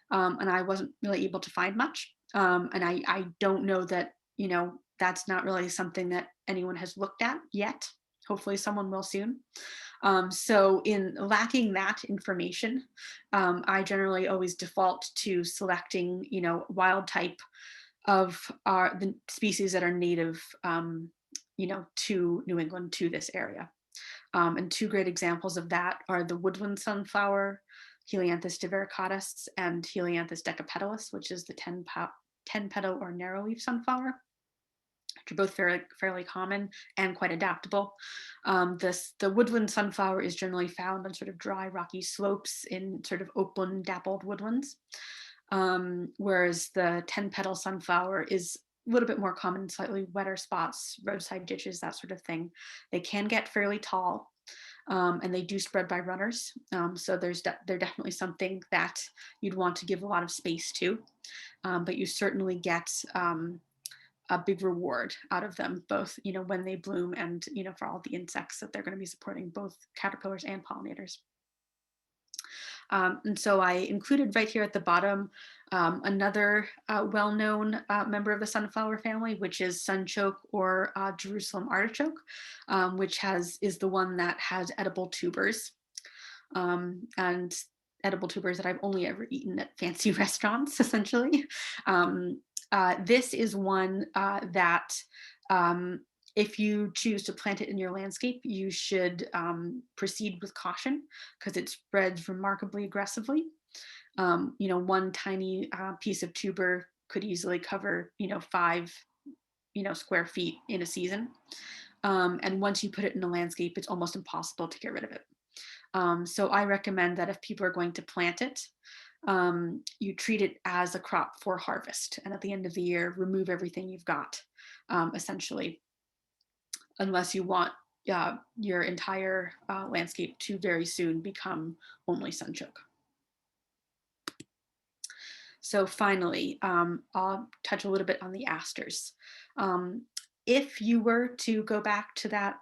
And I wasn't really able to find much. And I don't know that, that's not really something that anyone has looked at yet. Hopefully someone will soon. So in lacking that information, I generally always default to selecting, wild type of the species that are native, to New England, to this area. And two great examples of that are the woodland sunflower, Helianthus divaricatus, and Helianthus decapetalis, which is the 10-petal or narrowleaf sunflower, which are both fairly common and quite adaptable. The woodland sunflower is generally found on sort of dry, rocky slopes in sort of open, dappled woodlands, whereas the 10-petal sunflower is a little bit more common in slightly wetter spots, roadside ditches, that sort of thing. They can get fairly tall, and they do spread by runners. So they're definitely something that you'd want to give a lot of space to, but you certainly get a big reward out of them, both when they bloom and for all the insects that they're going to be supporting, both caterpillars and pollinators. And so I included right here at the bottom another well-known member of the sunflower family, which is sunchoke or Jerusalem artichoke, which is the one that has edible tubers. And edible tubers that I've only ever eaten at fancy restaurants, essentially. This is one that if you choose to plant it in your landscape, you should proceed with caution because it spreads remarkably aggressively. One tiny piece of tuber could easily cover, 5, square feet in a season. And once you put it in a landscape, it's almost impossible to get rid of it. So I recommend that if people are going to plant it, you treat it as a crop for harvest. And at the end of the year, remove everything you've got, essentially, unless you want your entire landscape to very soon become only sunchoke. So finally, I'll touch a little bit on the asters. If you were to go back to that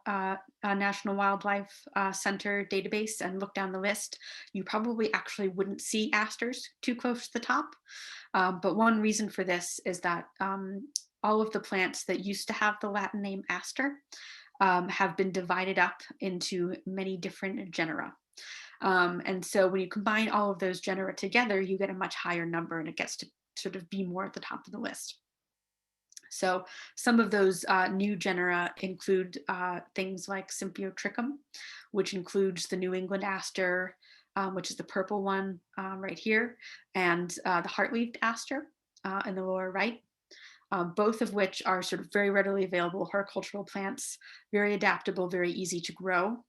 National Wildlife Center database and look down the list, you probably actually wouldn't see asters too close to the top. But one reason for this is that all of the plants that used to have the Latin name aster have been divided up into many different genera. And so when you combine all of those genera together, you get a much higher number and it gets to sort of be more at the top of the list. So some of those new genera include things like Symbiotrichum, which includes the New England aster, which is the purple one right here, and the heart-leaved aster in the lower right, both of which are sort of very readily available horticultural plants, very adaptable, very easy to grow,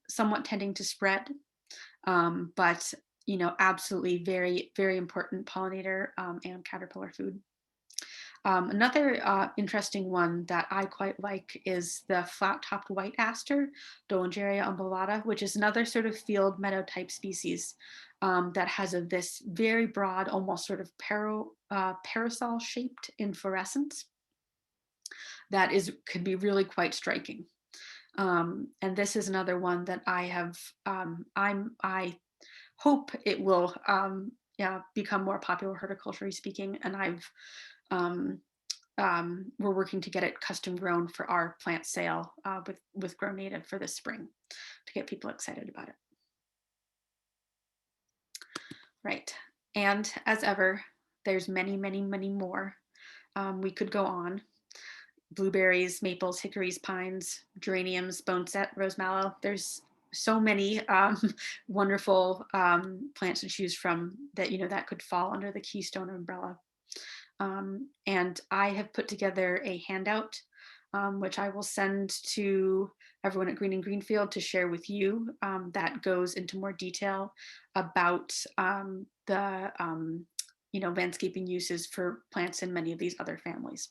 somewhat tending to spread, but absolutely very, very important pollinator and caterpillar food. Another interesting one that I quite like is the flat-topped white aster, Dologeria umbellata, which is another sort of field meadow type species that has this very broad, almost sort of parasol-shaped inflorescence that could be really quite striking. And this is another one that I have. I hope it will become more popular horticulturally speaking, and we're working to get it custom grown for our plant sale with Grow Native for this spring to get people excited about it. Right, and as ever, there's many, many, many more. We could go on. Blueberries, maples, hickories, pines, geraniums, boneset, rose mallow. There's so many wonderful plants to choose from that that could fall under the Keystone umbrella. And I have put together a handout, which I will send to everyone at Green and Greenfield to share with you, that goes into more detail about the landscaping uses for plants in many of these other families,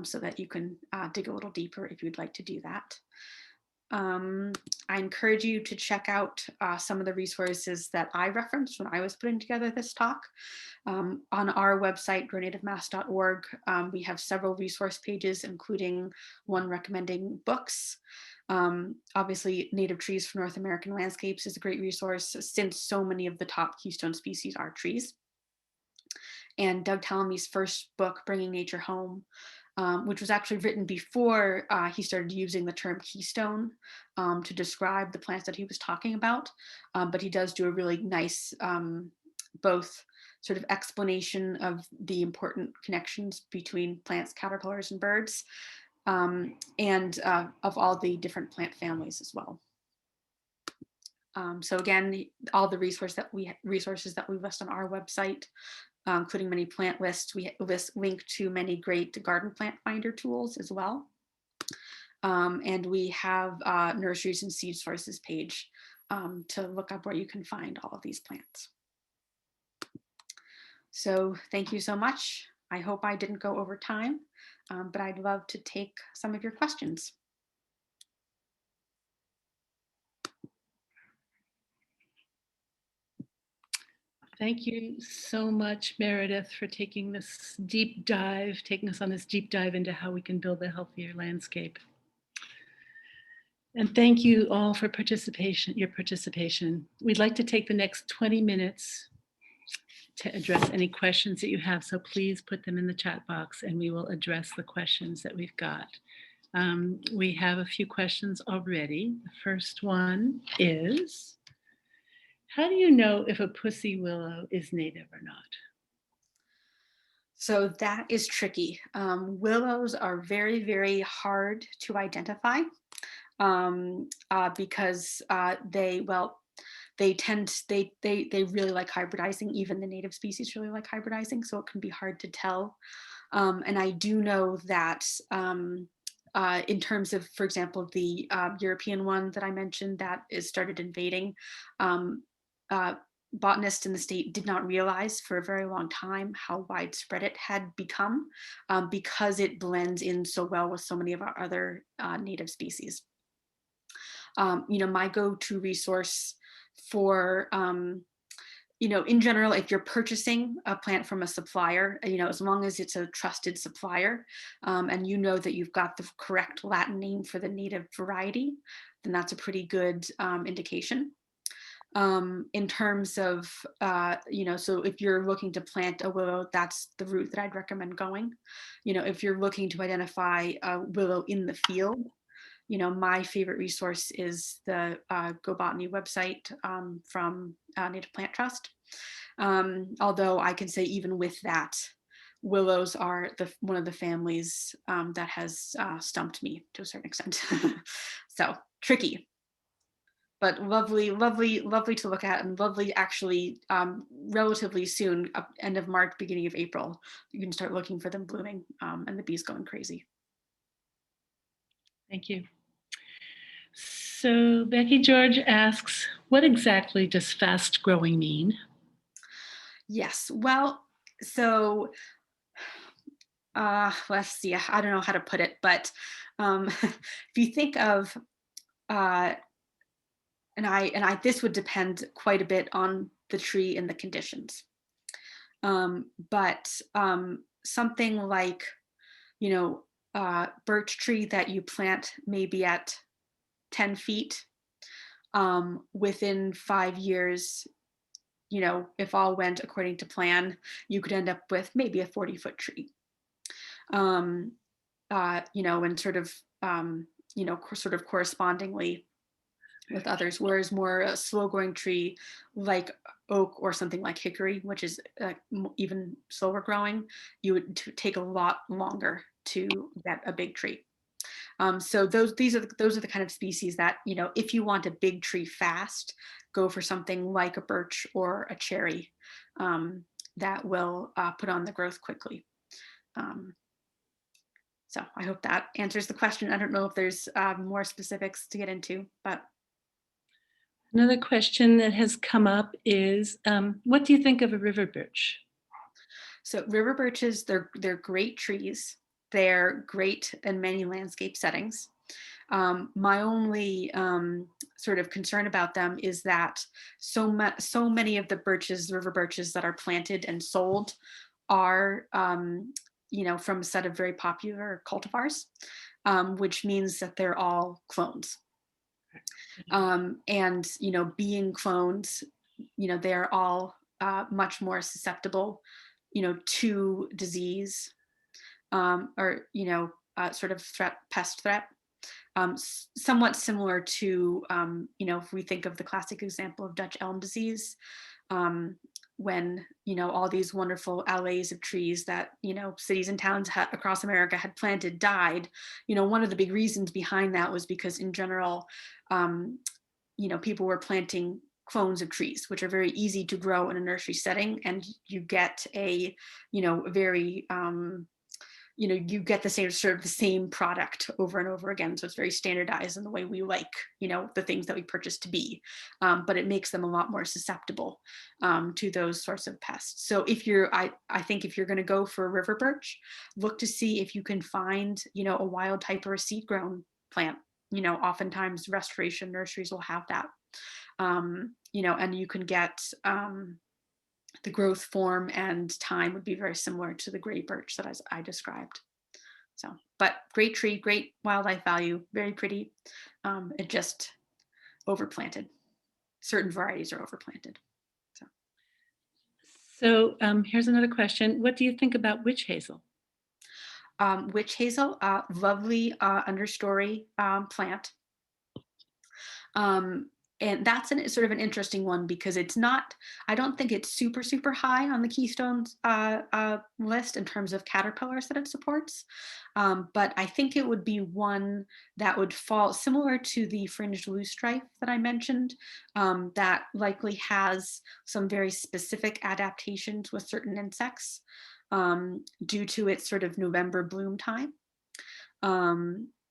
so that you can dig a little deeper if you'd like to do that. I encourage you to check out some of the resources that I referenced when I was putting together this talk. On our website, grownativemass.org, we have several resource pages, including one recommending books. Obviously, Native Trees for North American Landscapes is a great resource since so many of the top Keystone species are trees. And Doug Tallamy's first book, Bringing Nature Home, which was actually written before he started using the term Keystone to describe the plants that he was talking about. But he does do a really nice both sort of explanation of the important connections between plants, caterpillars, and birds, and of all the different plant families as well. So again, all the resources that we list on our website, including many plant lists. We link to many great garden plant finder tools as well. And we have nurseries and seed sources page to look up where you can find all of these plants. So thank you so much. I hope I didn't go over time, but I'd love to take some of your questions. Thank you so much, Meredith, for taking us on this deep dive into how we can build a healthier landscape. And thank you all for your participation. We'd like to take the next 20 minutes to address any questions that you have. So please put them in the chat box and we will address the questions that we've got. We have a few questions already. The first one is, how do you know if a pussy willow is native or not? So that is tricky. Willows are very, very hard to identify because they really like hybridizing. Even the native species really like hybridizing, so it can be hard to tell. And I do know that in terms of, for example, the European one that I mentioned that is started invading, botanists in the state did not realize for a very long time how widespread it had become because it blends in so well with so many of our other native species. My go-to resource for, in general, if you're purchasing a plant from a supplier, as long as it's a trusted supplier and you know that you've got the correct Latin name for the native variety, then that's a pretty good indication. In terms of, so if you're looking to plant a willow, that's the route that I'd recommend going. If you're looking to identify a willow in the field, my favorite resource is the Go Botany website from Native Plant Trust. Although I can say even with that, willows are one of the families that has stumped me to a certain extent. So tricky, but lovely, lovely, lovely to look at, and lovely actually relatively soon, end of March, beginning of April, you can start looking for them blooming and the bees going crazy. Thank you. So Becky George asks, what exactly does fast growing mean? Yes, well, so let's see, I don't know how to put it, but if you think of, this would depend quite a bit on the tree and the conditions. But something like, birch tree that you plant maybe at 10 feet, within 5 years, if all went according to plan, you could end up with maybe a 40-foot tree. And sort of correspondingly with others, whereas more a slow-growing tree like oak or something like hickory, which is even slower growing, you would take a lot longer to get a big tree. So those are the kind of species that, if you want a big tree fast, go for something like a birch or a cherry that will put on the growth quickly. So I hope that answers the question. I don't know if there's more specifics to get into, but. Another question that has come up is, what do you think of a river birch? So river birches, they're great trees. They're great in many landscape settings. My only sort of concern about them is that so many of the river birches that are planted and sold are, from a set of very popular cultivars, which means that they're all clones. And, being clones, they're all much more susceptible, to disease or, sort of pest threat. Somewhat similar to, if we think of the classic example of Dutch elm disease, when, all these wonderful alleys of trees that, cities and towns across America had planted died. One of the big reasons behind that was because in general, people were planting clones of trees, which are very easy to grow in a nursery setting. And you get a, very, you get the same sort of the same product over and over again. So it's very standardized in the way we like, the things that we purchase to be, but it makes them a lot more susceptible to those sorts of pests. So if I think if you're going to go for a river birch, look to see if you can find, a wild type or a seed grown plant. Oftentimes restoration nurseries will have that, and you can get, the growth form and time would be very similar to the gray birch that I described. So, but great tree, great wildlife value, very pretty. It just overplanted. Certain varieties are overplanted. So here's another question. What do you think about witch hazel? Witch hazel, lovely understory plant. And that's sort of an interesting one because it's not, I don't think it's super, super high on the Keystone list in terms of caterpillars that it supports. But I think it would be one that would fall similar to the fringed loosestrife that I mentioned, that likely has some very specific adaptations with certain insects due to its sort of November bloom time.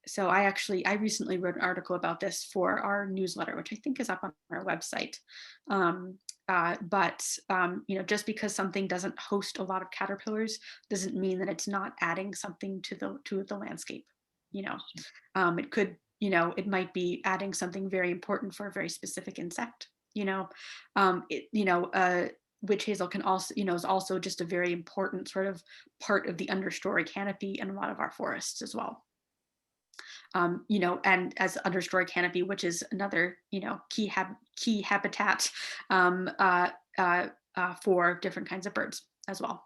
So I recently wrote an article about this for our newsletter, which I think is up on our website. Just because something doesn't host a lot of caterpillars doesn't mean that it's not adding something to the landscape. It could, it might be adding something very important for a very specific insect. Witch hazel can also, is also just a very important sort of part of the understory canopy in a lot of our forests as well. And as understory canopy, which is another, key habitat for different kinds of birds as well.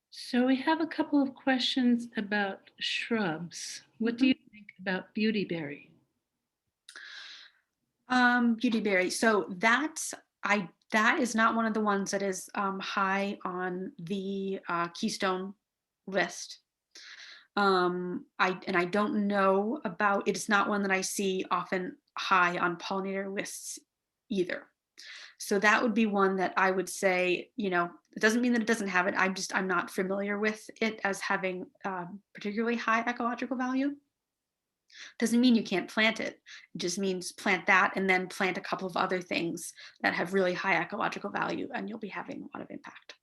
So we have a couple of questions about shrubs. What do you think about beautyberry? Beautyberry. So that is not one of the ones that is high on the Keystone list. I don't know about, it's not one that I see often high on pollinator lists either. So that would be one that I would say, it doesn't mean that it doesn't have it. I'm not familiar with it as having particularly high ecological value. Doesn't mean you can't plant it. It just means plant that and then plant a couple of other things that have really high ecological value, and you'll be having a lot of impact.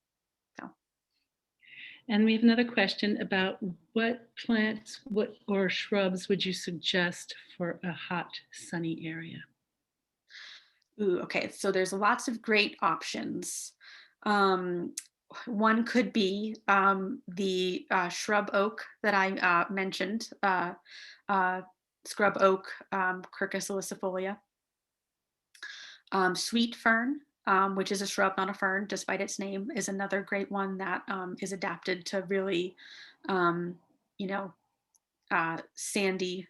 And we have another question about what plants, or shrubs would you suggest for a hot, sunny area? Ooh, okay, so there's lots of great options. One could be the shrub oak that I mentioned, scrub oak, Quercus ilicifolia. Sweet fern, which is a shrub, not a fern, despite its name, is another great one that is adapted to really, sandy,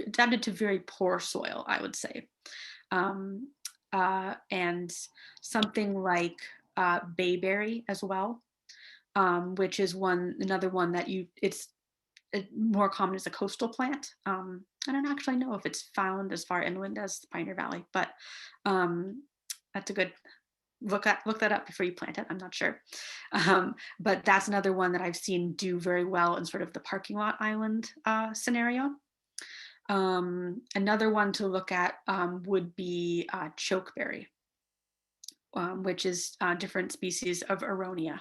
adapted to very poor soil, I would say. And something like bayberry as well, which is another one that it's more common as a coastal plant. I don't actually know if it's found as far inland as the Pioneer Valley, but that's a good look that up before you plant it. I'm not sure, but that's another one that I've seen do very well in sort of the parking lot island scenario. Another one to look at would be chokeberry, which is a different species of Aronia,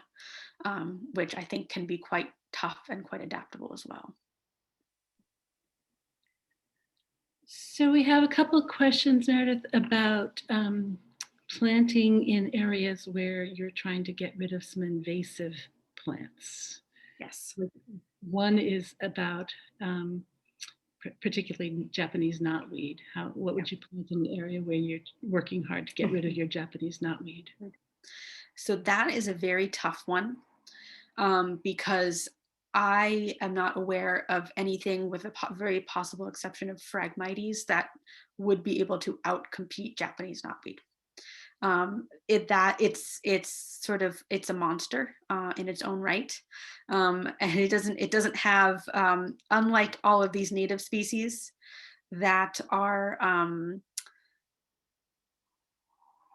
which I think can be quite tough and quite adaptable as well. So we have a couple of questions, Meredith, about planting in areas where you're trying to get rid of some invasive plants. Yes. One is about particularly Japanese knotweed. What would you plant in the area where you're working hard to get rid of your Japanese knotweed? So that is a very tough one because I am not aware of anything, with a very possible exception of Phragmites, that would be able to outcompete Japanese knotweed. It's a monster in its own right, and it doesn't have, unlike all of these native species that are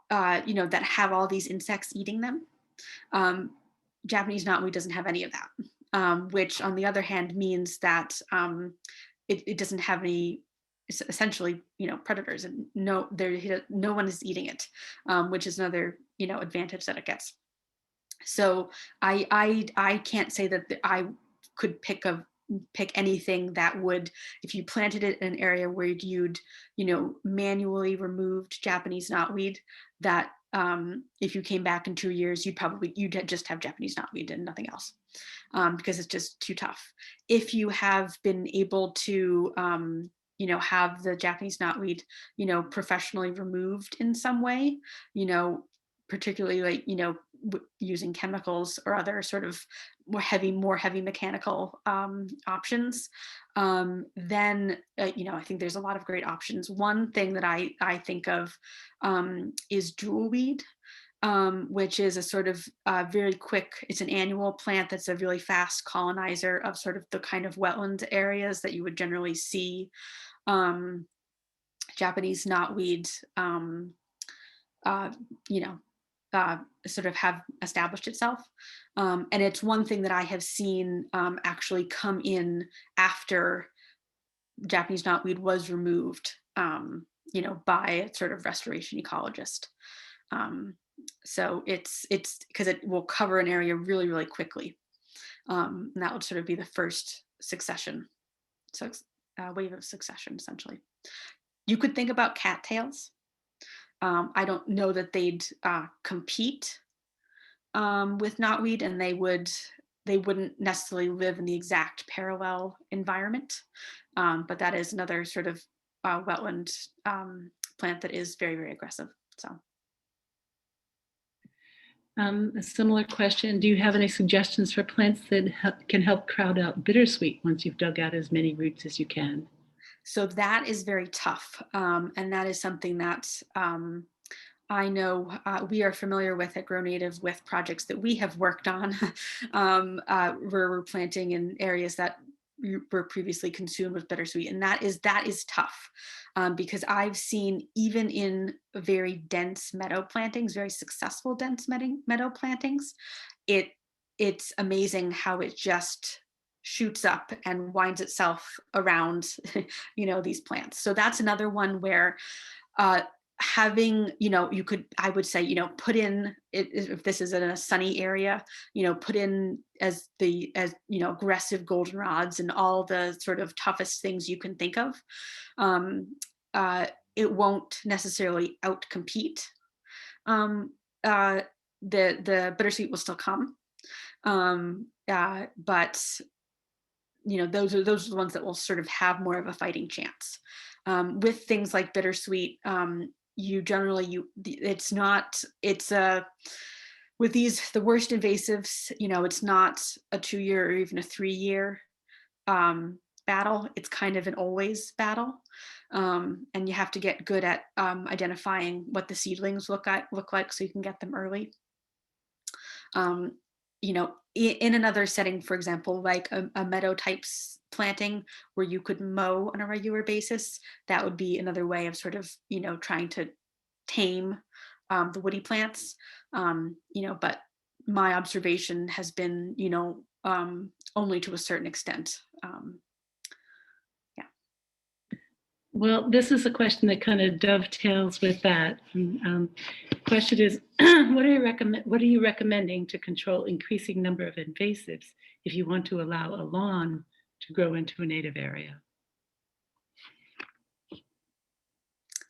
that have all these insects eating them. Japanese knotweed doesn't have any of that, which on the other hand means that it doesn't have any, essentially, predators, and no one is eating it, which is another, advantage that it gets. So I can't say that I could pick anything that would, if you planted it in an area where you'd manually removed Japanese knotweed, that if you came back in 2 years, you'd just have Japanese knotweed and nothing else, because it's just too tough. If you have been able to, have the Japanese knotweed, professionally removed in some way, particularly like, using chemicals or other sort of more heavy mechanical options, then, I think there's a lot of great options. One thing that I think of is jewelweed, which is a sort of very quick, it's an annual plant that's a really fast colonizer of sort of the kind of wetland areas that you would generally see Japanese knotweed, sort of have established itself. And it's one thing that I have seen actually come in after Japanese knotweed was removed, by a sort of restoration ecologist. So it's because it will cover an area really, really quickly. And that would sort of be the first succession. So wave of succession, essentially. You could think about cattails. I don't know that they'd compete with knotweed, and they wouldn't necessarily live in the exact parallel environment. But that is another sort of wetland plant that is very, very aggressive. So. A similar question, do you have any suggestions for plants that can help crowd out bittersweet once you've dug out as many roots as you can? So that is very tough. And that is something that I know we are familiar with at Grow Native with projects that we have worked on where we're planting in areas that were previously consumed with bittersweet. And that is tough because I've seen, even in very dense meadow plantings, very successful dense meadow plantings, it's amazing how it just shoots up and winds itself around, these plants. So that's another one where having, I would say, put in, if this is in a sunny area, put in as aggressive goldenrods and all the sort of toughest things you can think of. It won't necessarily outcompete. The bittersweet will still come. But those are the ones that will sort of have more of a fighting chance. With things like bittersweet, with the worst invasives, it's not a 2-year or even a 3-year battle. It's kind of an always battle. And you have to get good at identifying what the seedlings look like so you can get them early. In another setting, for example, like a meadow types planting where you could mow on a regular basis, that would be another way of sort of, trying to tame the woody plants. But my observation has been, only to a certain extent. Well, this is a question that kind of dovetails with that. Question is, what are you recommending to control increasing number of invasives if you want to allow a lawn to grow into a native area?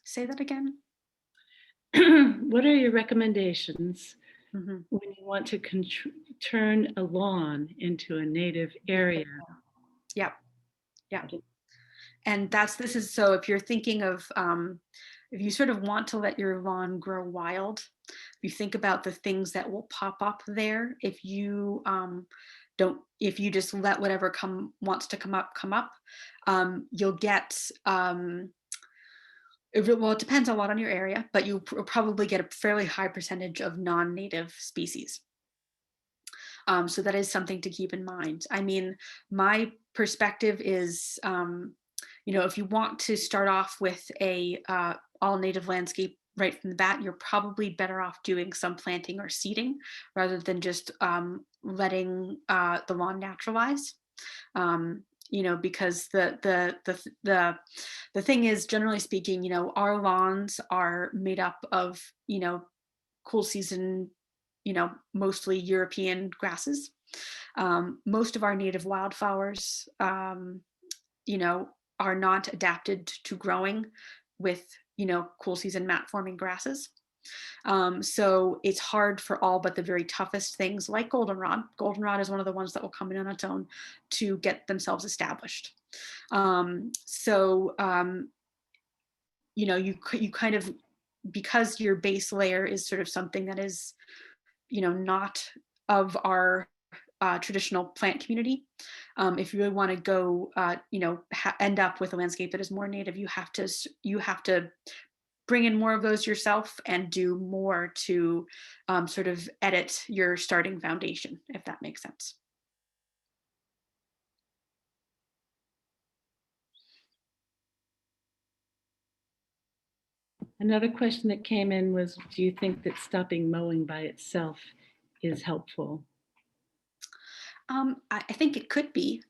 Say that again. What are your recommendations Mm-hmm. when you want to turn a lawn into a native area? Yep. And so if you're thinking of, if you sort of want to let your lawn grow wild, if you think about the things that will pop up there, if you just let whatever wants to come up, you'll get, it depends a lot on your area, but you'll probably get a fairly high percentage of non-native species. So that is something to keep in mind. I mean, my perspective is, if you want to start off with a all native landscape right from the bat, you're probably better off doing some planting or seeding rather than just letting the lawn naturalize. Because the thing is, generally speaking, our lawns are made up of, cool season, mostly European grasses. Most of our native wildflowers, are not adapted to growing with, cool season mat forming grasses. So it's hard for all but the very toughest things like goldenrod. Goldenrod is one of the ones that will come in on its own to get themselves established. You know, you kind of, because your base layer is sort of something that is, you know, not of our traditional plant community. If you really want to go, you know, end up with a landscape that is more native, you have to bring in more of those yourself and do more to sort of edit your starting foundation, if that makes sense. Another question that came in was, do you think that stopping mowing by itself is helpful? I think it could be.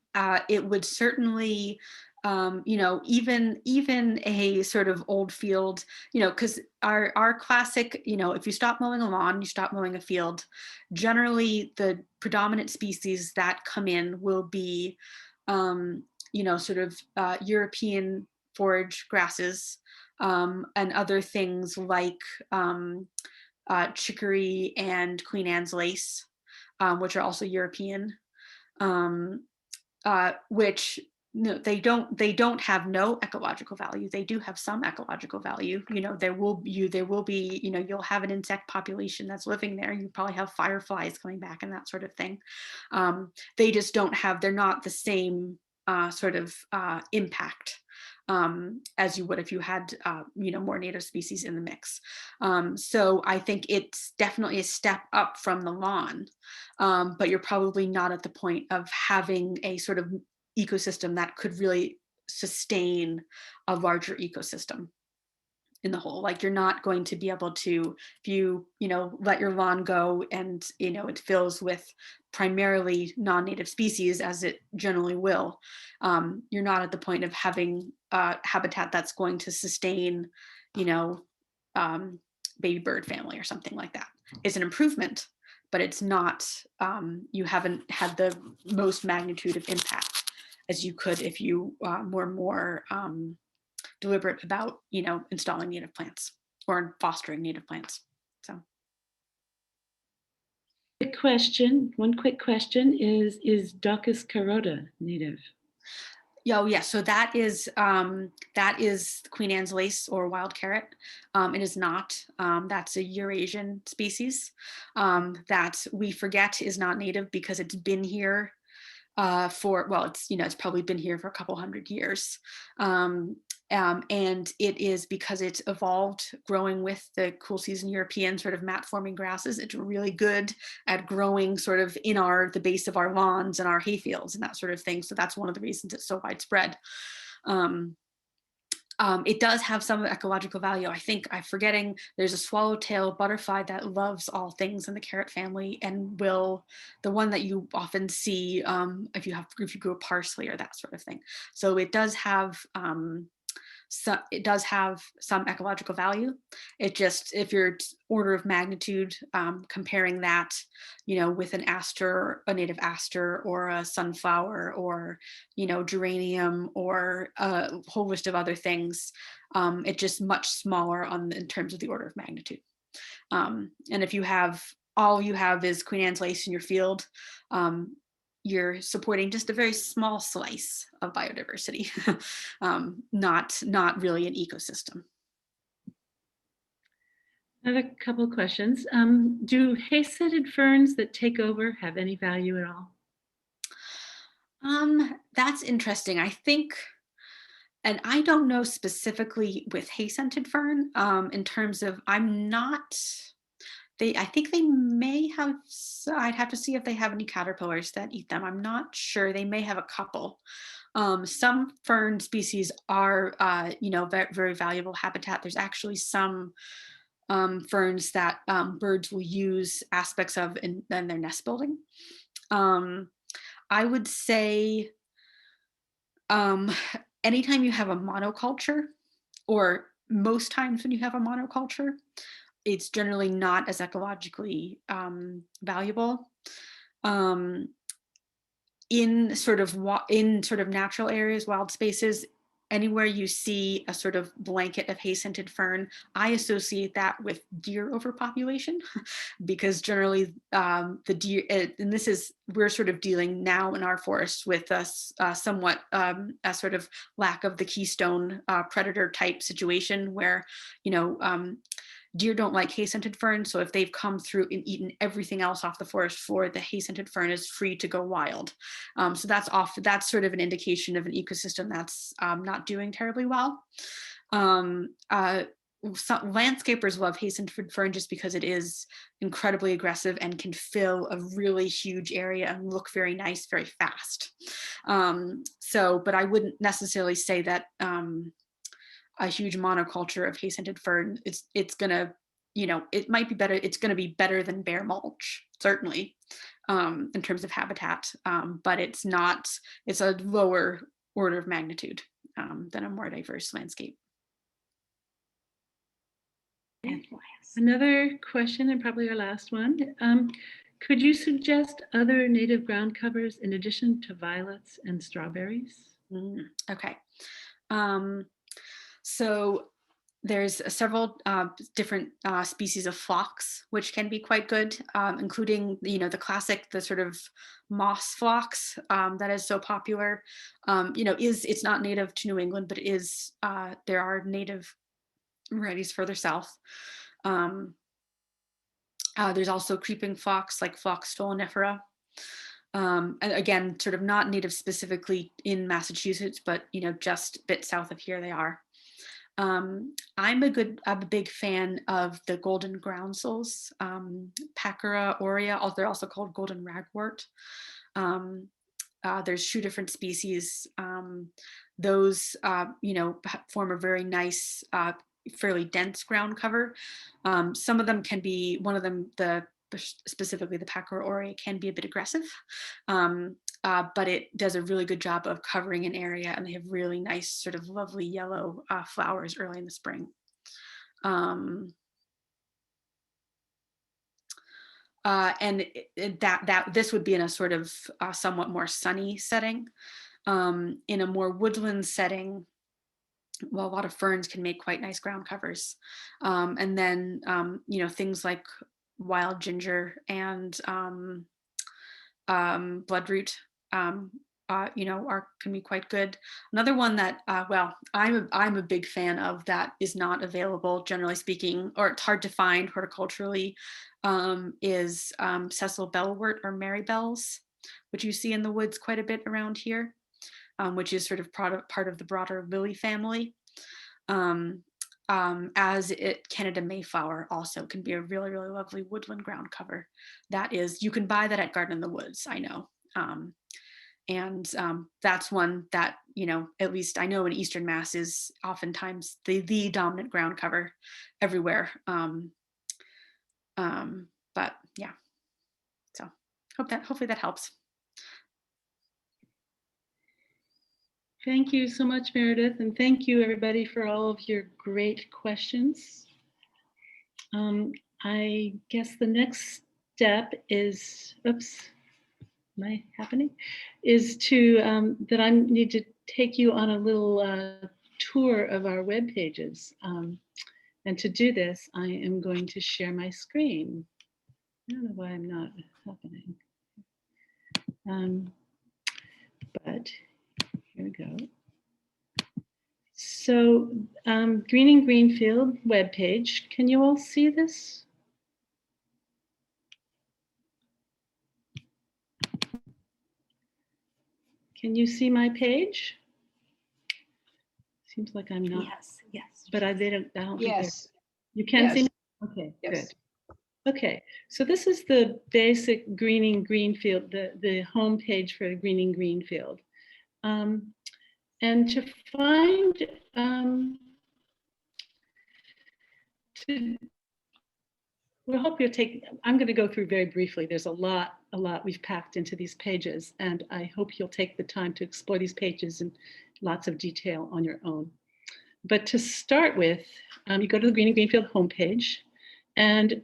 It would certainly, you know, even a sort of old field, you know, because our classic, you know, if you stop mowing a lawn, you stop mowing a field. Generally, the predominant species that come in will be, you know, sort of European forage grasses, and other things like chicory and Queen Anne's lace, which are also European. Which, no, they don't have no ecological value. They do have some ecological value. You know, there will be, you know, you'll have an insect population that's living there. You probably have fireflies coming back and that sort of thing. They just don't have, they're not the same sort of impact as you would if you had, you know, more native species in the mix. So I think it's definitely a step up from the lawn, but you're probably not at the point of having a sort of ecosystem that could really sustain a larger ecosystem in the whole. Like, you're not going to be able to, if you know, let your lawn go and, you know, it fills with primarily non-native species, as it generally will, you're not at the point of having habitat that's going to sustain, you know, baby bird family or something like that. It's an improvement, but it's not, you haven't had the most magnitude of impact as you could if you were more deliberate about, you know, installing native plants or fostering native plants. So. One quick question is Daucus carota native? Oh yeah, so that is Queen Anne's lace or wild carrot. It is not. That's a Eurasian species that we forget is not native because it's been here for, well, it's, you know, it's probably been here for a couple hundred years. And it is because it's evolved growing with the cool season European sort of mat forming grasses. It's really good at growing sort of in the base of our lawns and our hayfields and that sort of thing. So that's one of the reasons it's so widespread. It does have some ecological value. I think I'm forgetting, there's a swallowtail butterfly that loves all things in the carrot family and the one that you often see if you grow parsley or that sort of thing. So it does have some ecological value. It just, if you're order of magnitude comparing that, you know, with an aster, a native aster, or a sunflower, or, you know, geranium, or a whole list of other things, it's just much smaller in terms of the order of magnitude. And if you have, all you have is Queen Anne's lace in your field, you're supporting just a very small slice of biodiversity, not really an ecosystem. Another couple of questions. Do hay-scented ferns that take over have any value at all? That's interesting. I think, and I don't know specifically with hay-scented fern, in terms of, I think they may have, I'd have to see if they have any caterpillars that eat them. I'm not sure. They may have a couple. Some fern species are, you know, very, very valuable habitat. There's actually some ferns that birds will use aspects of in their nest building. I would say anytime you have a monoculture, or most times when you have a monoculture, it's generally not as ecologically valuable. In sort of natural areas, wild spaces, anywhere you see a sort of blanket of hay-scented fern, I associate that with deer overpopulation, because generally the deer, and this is, we're sort of dealing now in our forests with a somewhat a sort of lack of the keystone predator type situation where, you know, deer don't like hay-scented fern, so if they've come through and eaten everything else off the forest floor, the hay-scented fern is free to go wild. So that's sort of an indication of an ecosystem that's not doing terribly well. Some landscapers love hay-scented fern just because it is incredibly aggressive and can fill a really huge area and look very nice very fast. But I wouldn't necessarily say that a huge monoculture of hay-scented fern, it's gonna, you know, it might be better, it's gonna be better than bare mulch, certainly, in terms of habitat, but it's a lower order of magnitude than a more diverse landscape. And last. Another question, and probably our last one. Could you suggest other native ground covers in addition to violets and strawberries? Okay. So there's several different species of phlox, which can be quite good, including, you know, the classic, the sort of moss phlox that is so popular. You know, it's not native to New England, but it is, there are native varieties further south. There's also creeping phlox, like Phlox stolonifera. And again, sort of not native specifically in Massachusetts, but, you know, just a bit south of here they are. I'm a big fan of the golden groundsels, Pachyra aurea, they're also called golden ragwort. There's 2 different species. Those, you know, form a very nice, fairly dense ground cover. Some of them can be, one of them, specifically the Pachyra aurea, can be a bit aggressive. But it does a really good job of covering an area, and they have really nice sort of lovely yellow flowers early in the spring. And this would be in a sort of somewhat more sunny setting. In a more woodland setting, well, a lot of ferns can make quite nice ground covers. And then, you know, things like wild ginger and bloodroot, you know, can be quite good. Another one that, well, I'm a big fan of that is not available, generally speaking, or it's hard to find horticulturally, is Cecil bellwort or marybells, which you see in the woods quite a bit around here, which is sort of part of the broader lily family. As Canada Mayflower also can be a really, really lovely woodland ground cover. That is, you can buy that at Garden in the Woods, I know. And that's one that, you know, at least I know in Eastern Mass is oftentimes the dominant ground cover everywhere. But yeah, so hopefully that helps. Thank you so much, Meredith, and thank you everybody for all of your great questions. I guess the next step is, oops, am I happening? Is to, that I need to take you on a little tour of our web pages. And to do this, I am going to share my screen. I don't know why I'm not happening. But here we go. So Greening Greenfield webpage. Can you all see this? Can you see my page? Seems like I'm not. Yes. But I don't Yes. You can see Yes. me? Okay, Yes. good. Okay, so this is the basic Greening Greenfield, the home page for Greening Greenfield. And to find, we hope you'll take, I'm going to go through very briefly. There's a lot we've packed into these pages, and I hope you'll take the time to explore these pages in lots of detail on your own. But to start with, you go to the Greening Greenfield homepage, and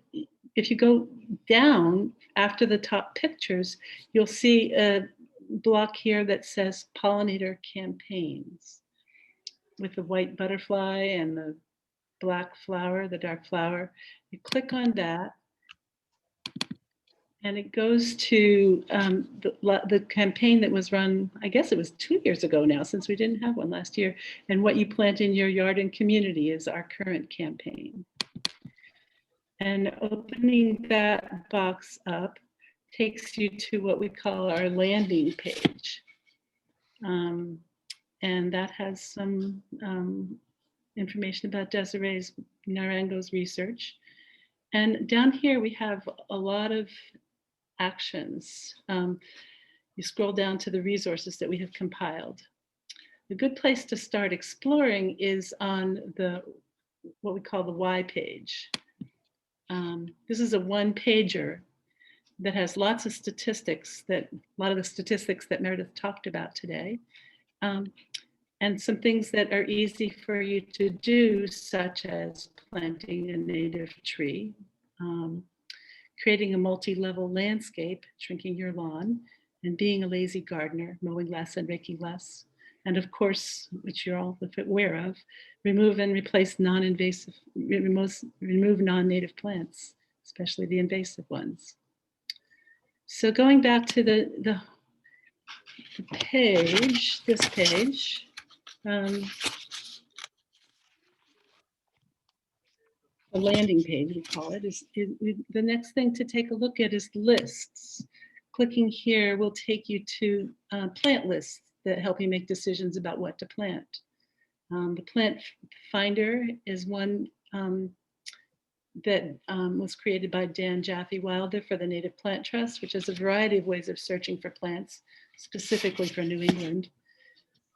if you go down after the top pictures, you'll see a block here that says pollinator campaigns. with the white butterfly and the black flower, the dark flower. You click on that, and it goes to the campaign that was run, I guess it was 2 years ago now, since we didn't have one last year. And What You Plant in Your Yard and Community is our current campaign. And opening that box up takes you to what we call our landing page. And that has some information about Desiree's Narango's research. And down here we have a lot of actions. You scroll down to the resources that we have compiled. A good place to start exploring is on what we call the Why page. This is a one-pager that has lots of statistics, a lot of the statistics that Meredith talked about today, and some things that are easy for you to do, such as planting a native tree, creating a multi-level landscape, shrinking your lawn, and being a lazy gardener, mowing less and raking less. And of course, which you're all aware of, remove and replace non-invasive, remove non-native plants, especially the invasive ones. So going back to the page, this page, the landing page, we call it, the next thing to take a look at is lists. Clicking here will take you to plant lists that help you make decisions about what to plant. The plant finder is one that was created by Dan Jaffe Wilder for the Native Plant Trust, which has a variety of ways of searching for plants, specifically for New England.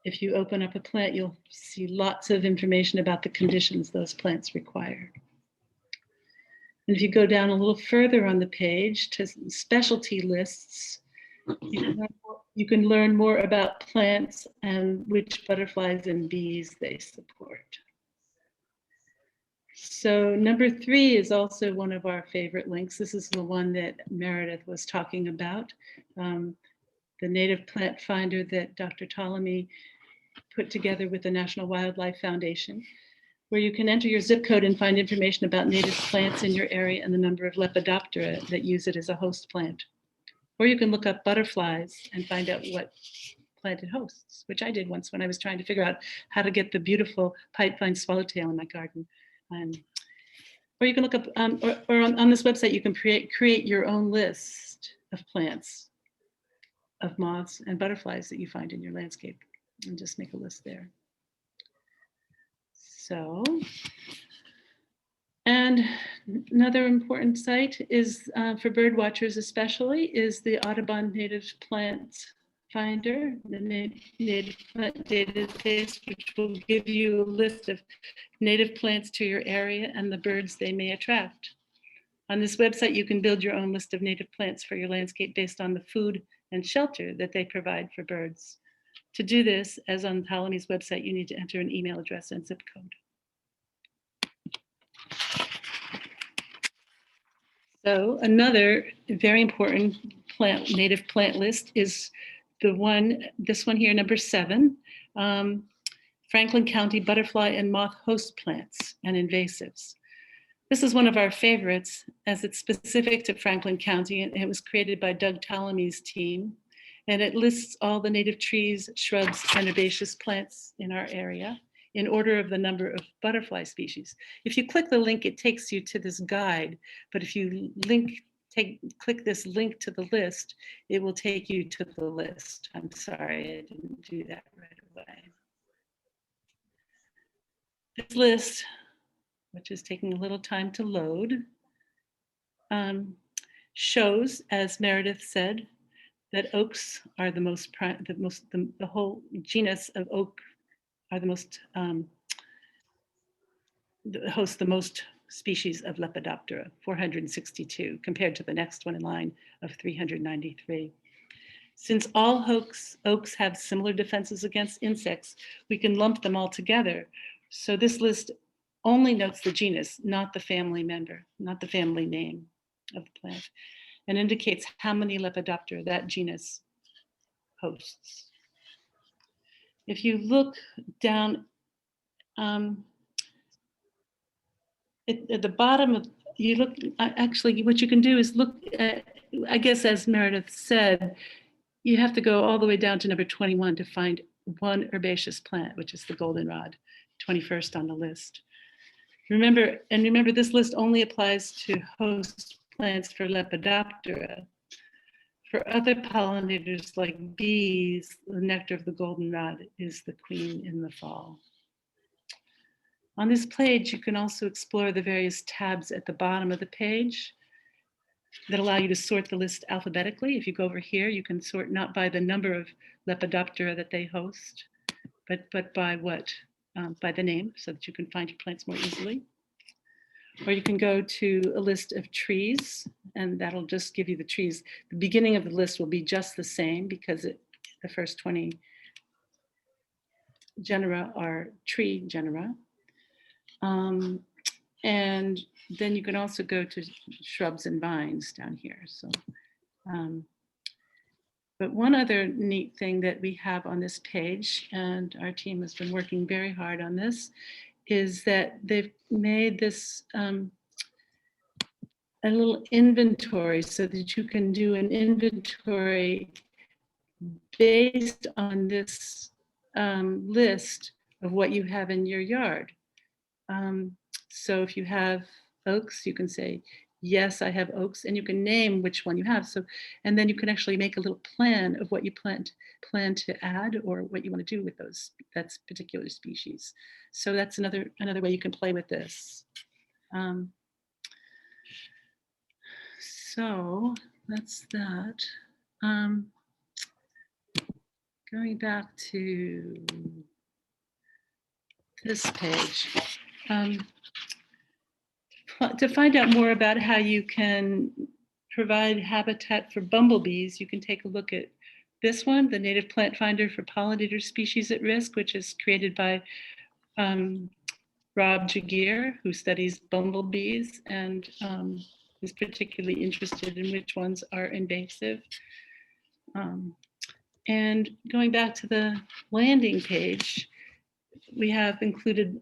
If you open up a plant, you'll see lots of information about the conditions those plants require. And if you go down a little further on the page to specialty lists, you can learn more about plants and which butterflies and bees they support. So number 3 is also one of our favorite links. This is the one that Meredith was talking about, the native plant finder that Dr. Ptolemy put together with the National Wildlife Foundation, where you can enter your zip code and find information about native plants in your area and the number of Lepidoptera that use it as a host plant. Or you can look up butterflies and find out what plant it hosts, which I did once when I was trying to figure out how to get the beautiful pipevine swallowtail in my garden. Or you can look up, or on this website, you can create your own list of plants, of moths and butterflies that you find in your landscape, and just make a list there. So, and another important site is for bird watchers especially is the Audubon Native Plant Finder, the native plant database, which will give you a list of native plants to your area and the birds they may attract. On this website, you can build your own list of native plants for your landscape based on the food and shelter that they provide for birds. To do this, as on Ptolemy's website, you need to enter an email address and zip code. So another very important native plant list is this one here, number 7, Franklin County butterfly and moth host plants and invasives. This is one of our favorites as it's specific to Franklin County, and it was created by Doug Ptolemy's team. And it lists all the native trees, shrubs, and herbaceous plants in our area in order of the number of butterfly species. If you click the link, it takes you to this guide, but if you click this link to the list, it will take you to the list. I'm sorry, I didn't do that right away. This list, which is taking a little time to load, shows, as Meredith said, that oaks are the whole genus of oak are the most, host the most species of Lepidoptera, 462, compared to the next one in line of 393. Since all oaks have similar defenses against insects, we can lump them all together. So this list only notes the genus, not the family member, not the family name of the plant, and indicates how many Lepidoptera that genus hosts. If you look down at the bottom of, you look, actually what you can do is look at, I guess as Meredith said, you have to go all the way down to number 21 to find one herbaceous plant, which is the goldenrod, 21st on the list. Remember this list only applies to host plants for Lepidoptera. For other pollinators like bees, the nectar of the goldenrod is the queen in the fall. On this page, you can also explore the various tabs at the bottom of the page that allow you to sort the list alphabetically. If you go over here, you can sort not by the number of Lepidoptera that they host, but by what, by the name, so that you can find your plants more easily. Or you can go to a list of trees, and that'll just give you the trees. The beginning of the list will be just the same because the first 20 genera are tree genera. And then you can also go to shrubs and vines down here. So, but one other neat thing that we have on this page, and our team has been working very hard on this, is that they've made this a little inventory so that you can do an inventory based on this list of what you have in your yard. So if you have oaks, you can say, yes, I have oaks, and you can name which one you have. So, and then you can actually make a little plan of what you plan to add or what you want to do with that particular species. So that's another way you can play with this. So that's that. Going back to this page. To find out more about how you can provide habitat for bumblebees, you can take a look at this one, the Native Plant Finder for Pollinator Species at Risk, which is created by Rob Jagir, who studies bumblebees and is particularly interested in which ones are invasive. And going back to the landing page, we have included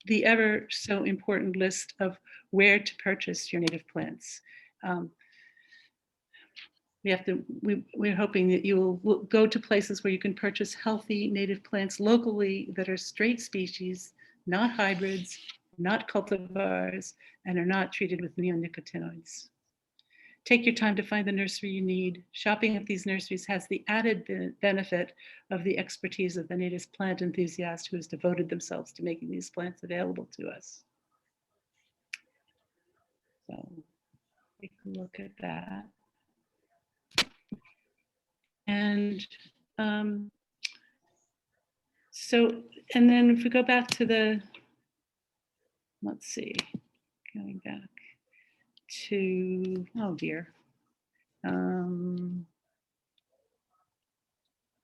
the ever so important list of where to purchase your native plants. We're hoping that you will go to places where you can purchase healthy native plants locally that are straight species, not hybrids, not cultivars, and are not treated with neonicotinoids. Take your time to find the nursery you need. Shopping at these nurseries has the added benefit of the expertise of the native plant enthusiast who has devoted themselves to making these plants available to us. So take a look at that. And and then if we go back to the, let's see, going back to, oh dear,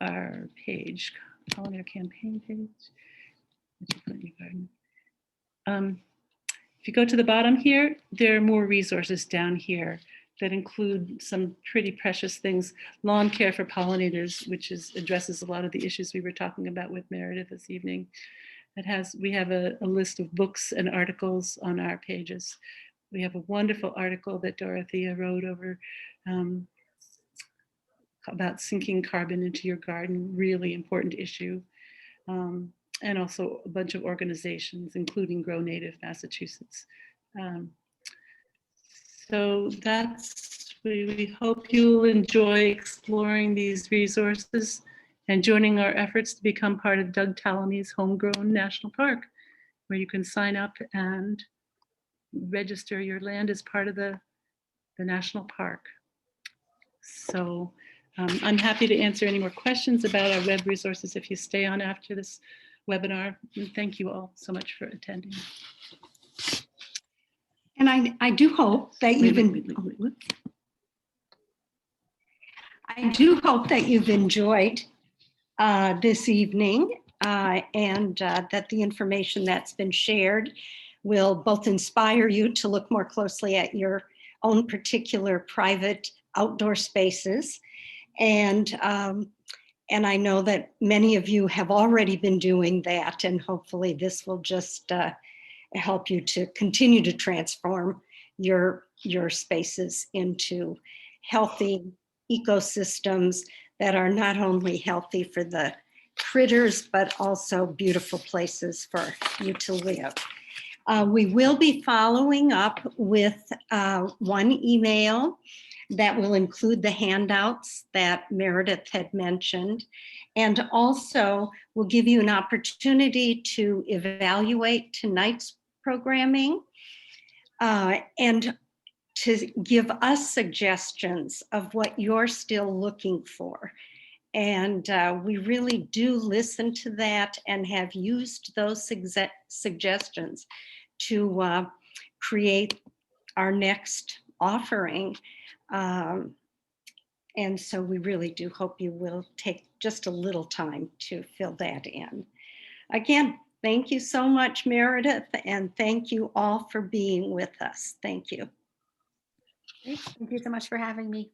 our page, pollinator campaign page. If you go to the bottom here, there are more resources down here that include some pretty precious things. Lawn care for pollinators, which addresses a lot of the issues we were talking about with Meredith this evening. We have a list of books and articles on our pages. We have a wonderful article that Dorothea wrote over about sinking carbon into your garden, really important issue. And also a bunch of organizations, including Grow Native Massachusetts. So we hope you'll enjoy exploring these resources and joining our efforts to become part of Doug Tallamy's Homegrown National Park, where you can sign up and register your land as part of the national park. So I'm happy to answer any more questions about our web resources if you stay on after this webinar. And thank you all so much for attending. And I do hope that you've enjoyed this evening and that the information that's been shared will both inspire you to look more closely at your own particular private outdoor spaces and And I know that many of you have already been doing that, and hopefully this will just help you to continue to transform your spaces into healthy ecosystems that are not only healthy for the critters, but also beautiful places for you to live. We will be following up with one email that will include the handouts that Meredith had mentioned. And also will give you an opportunity to evaluate tonight's programming and to give us suggestions of what you're still looking for. And we really do listen to that and have used those suggestions to create our next offering. And so we really do hope you will take just a little time to fill that in. Again, thank you so much, Meredith, and thank you all for being with us. Thank you. Great. Thank you so much for having me.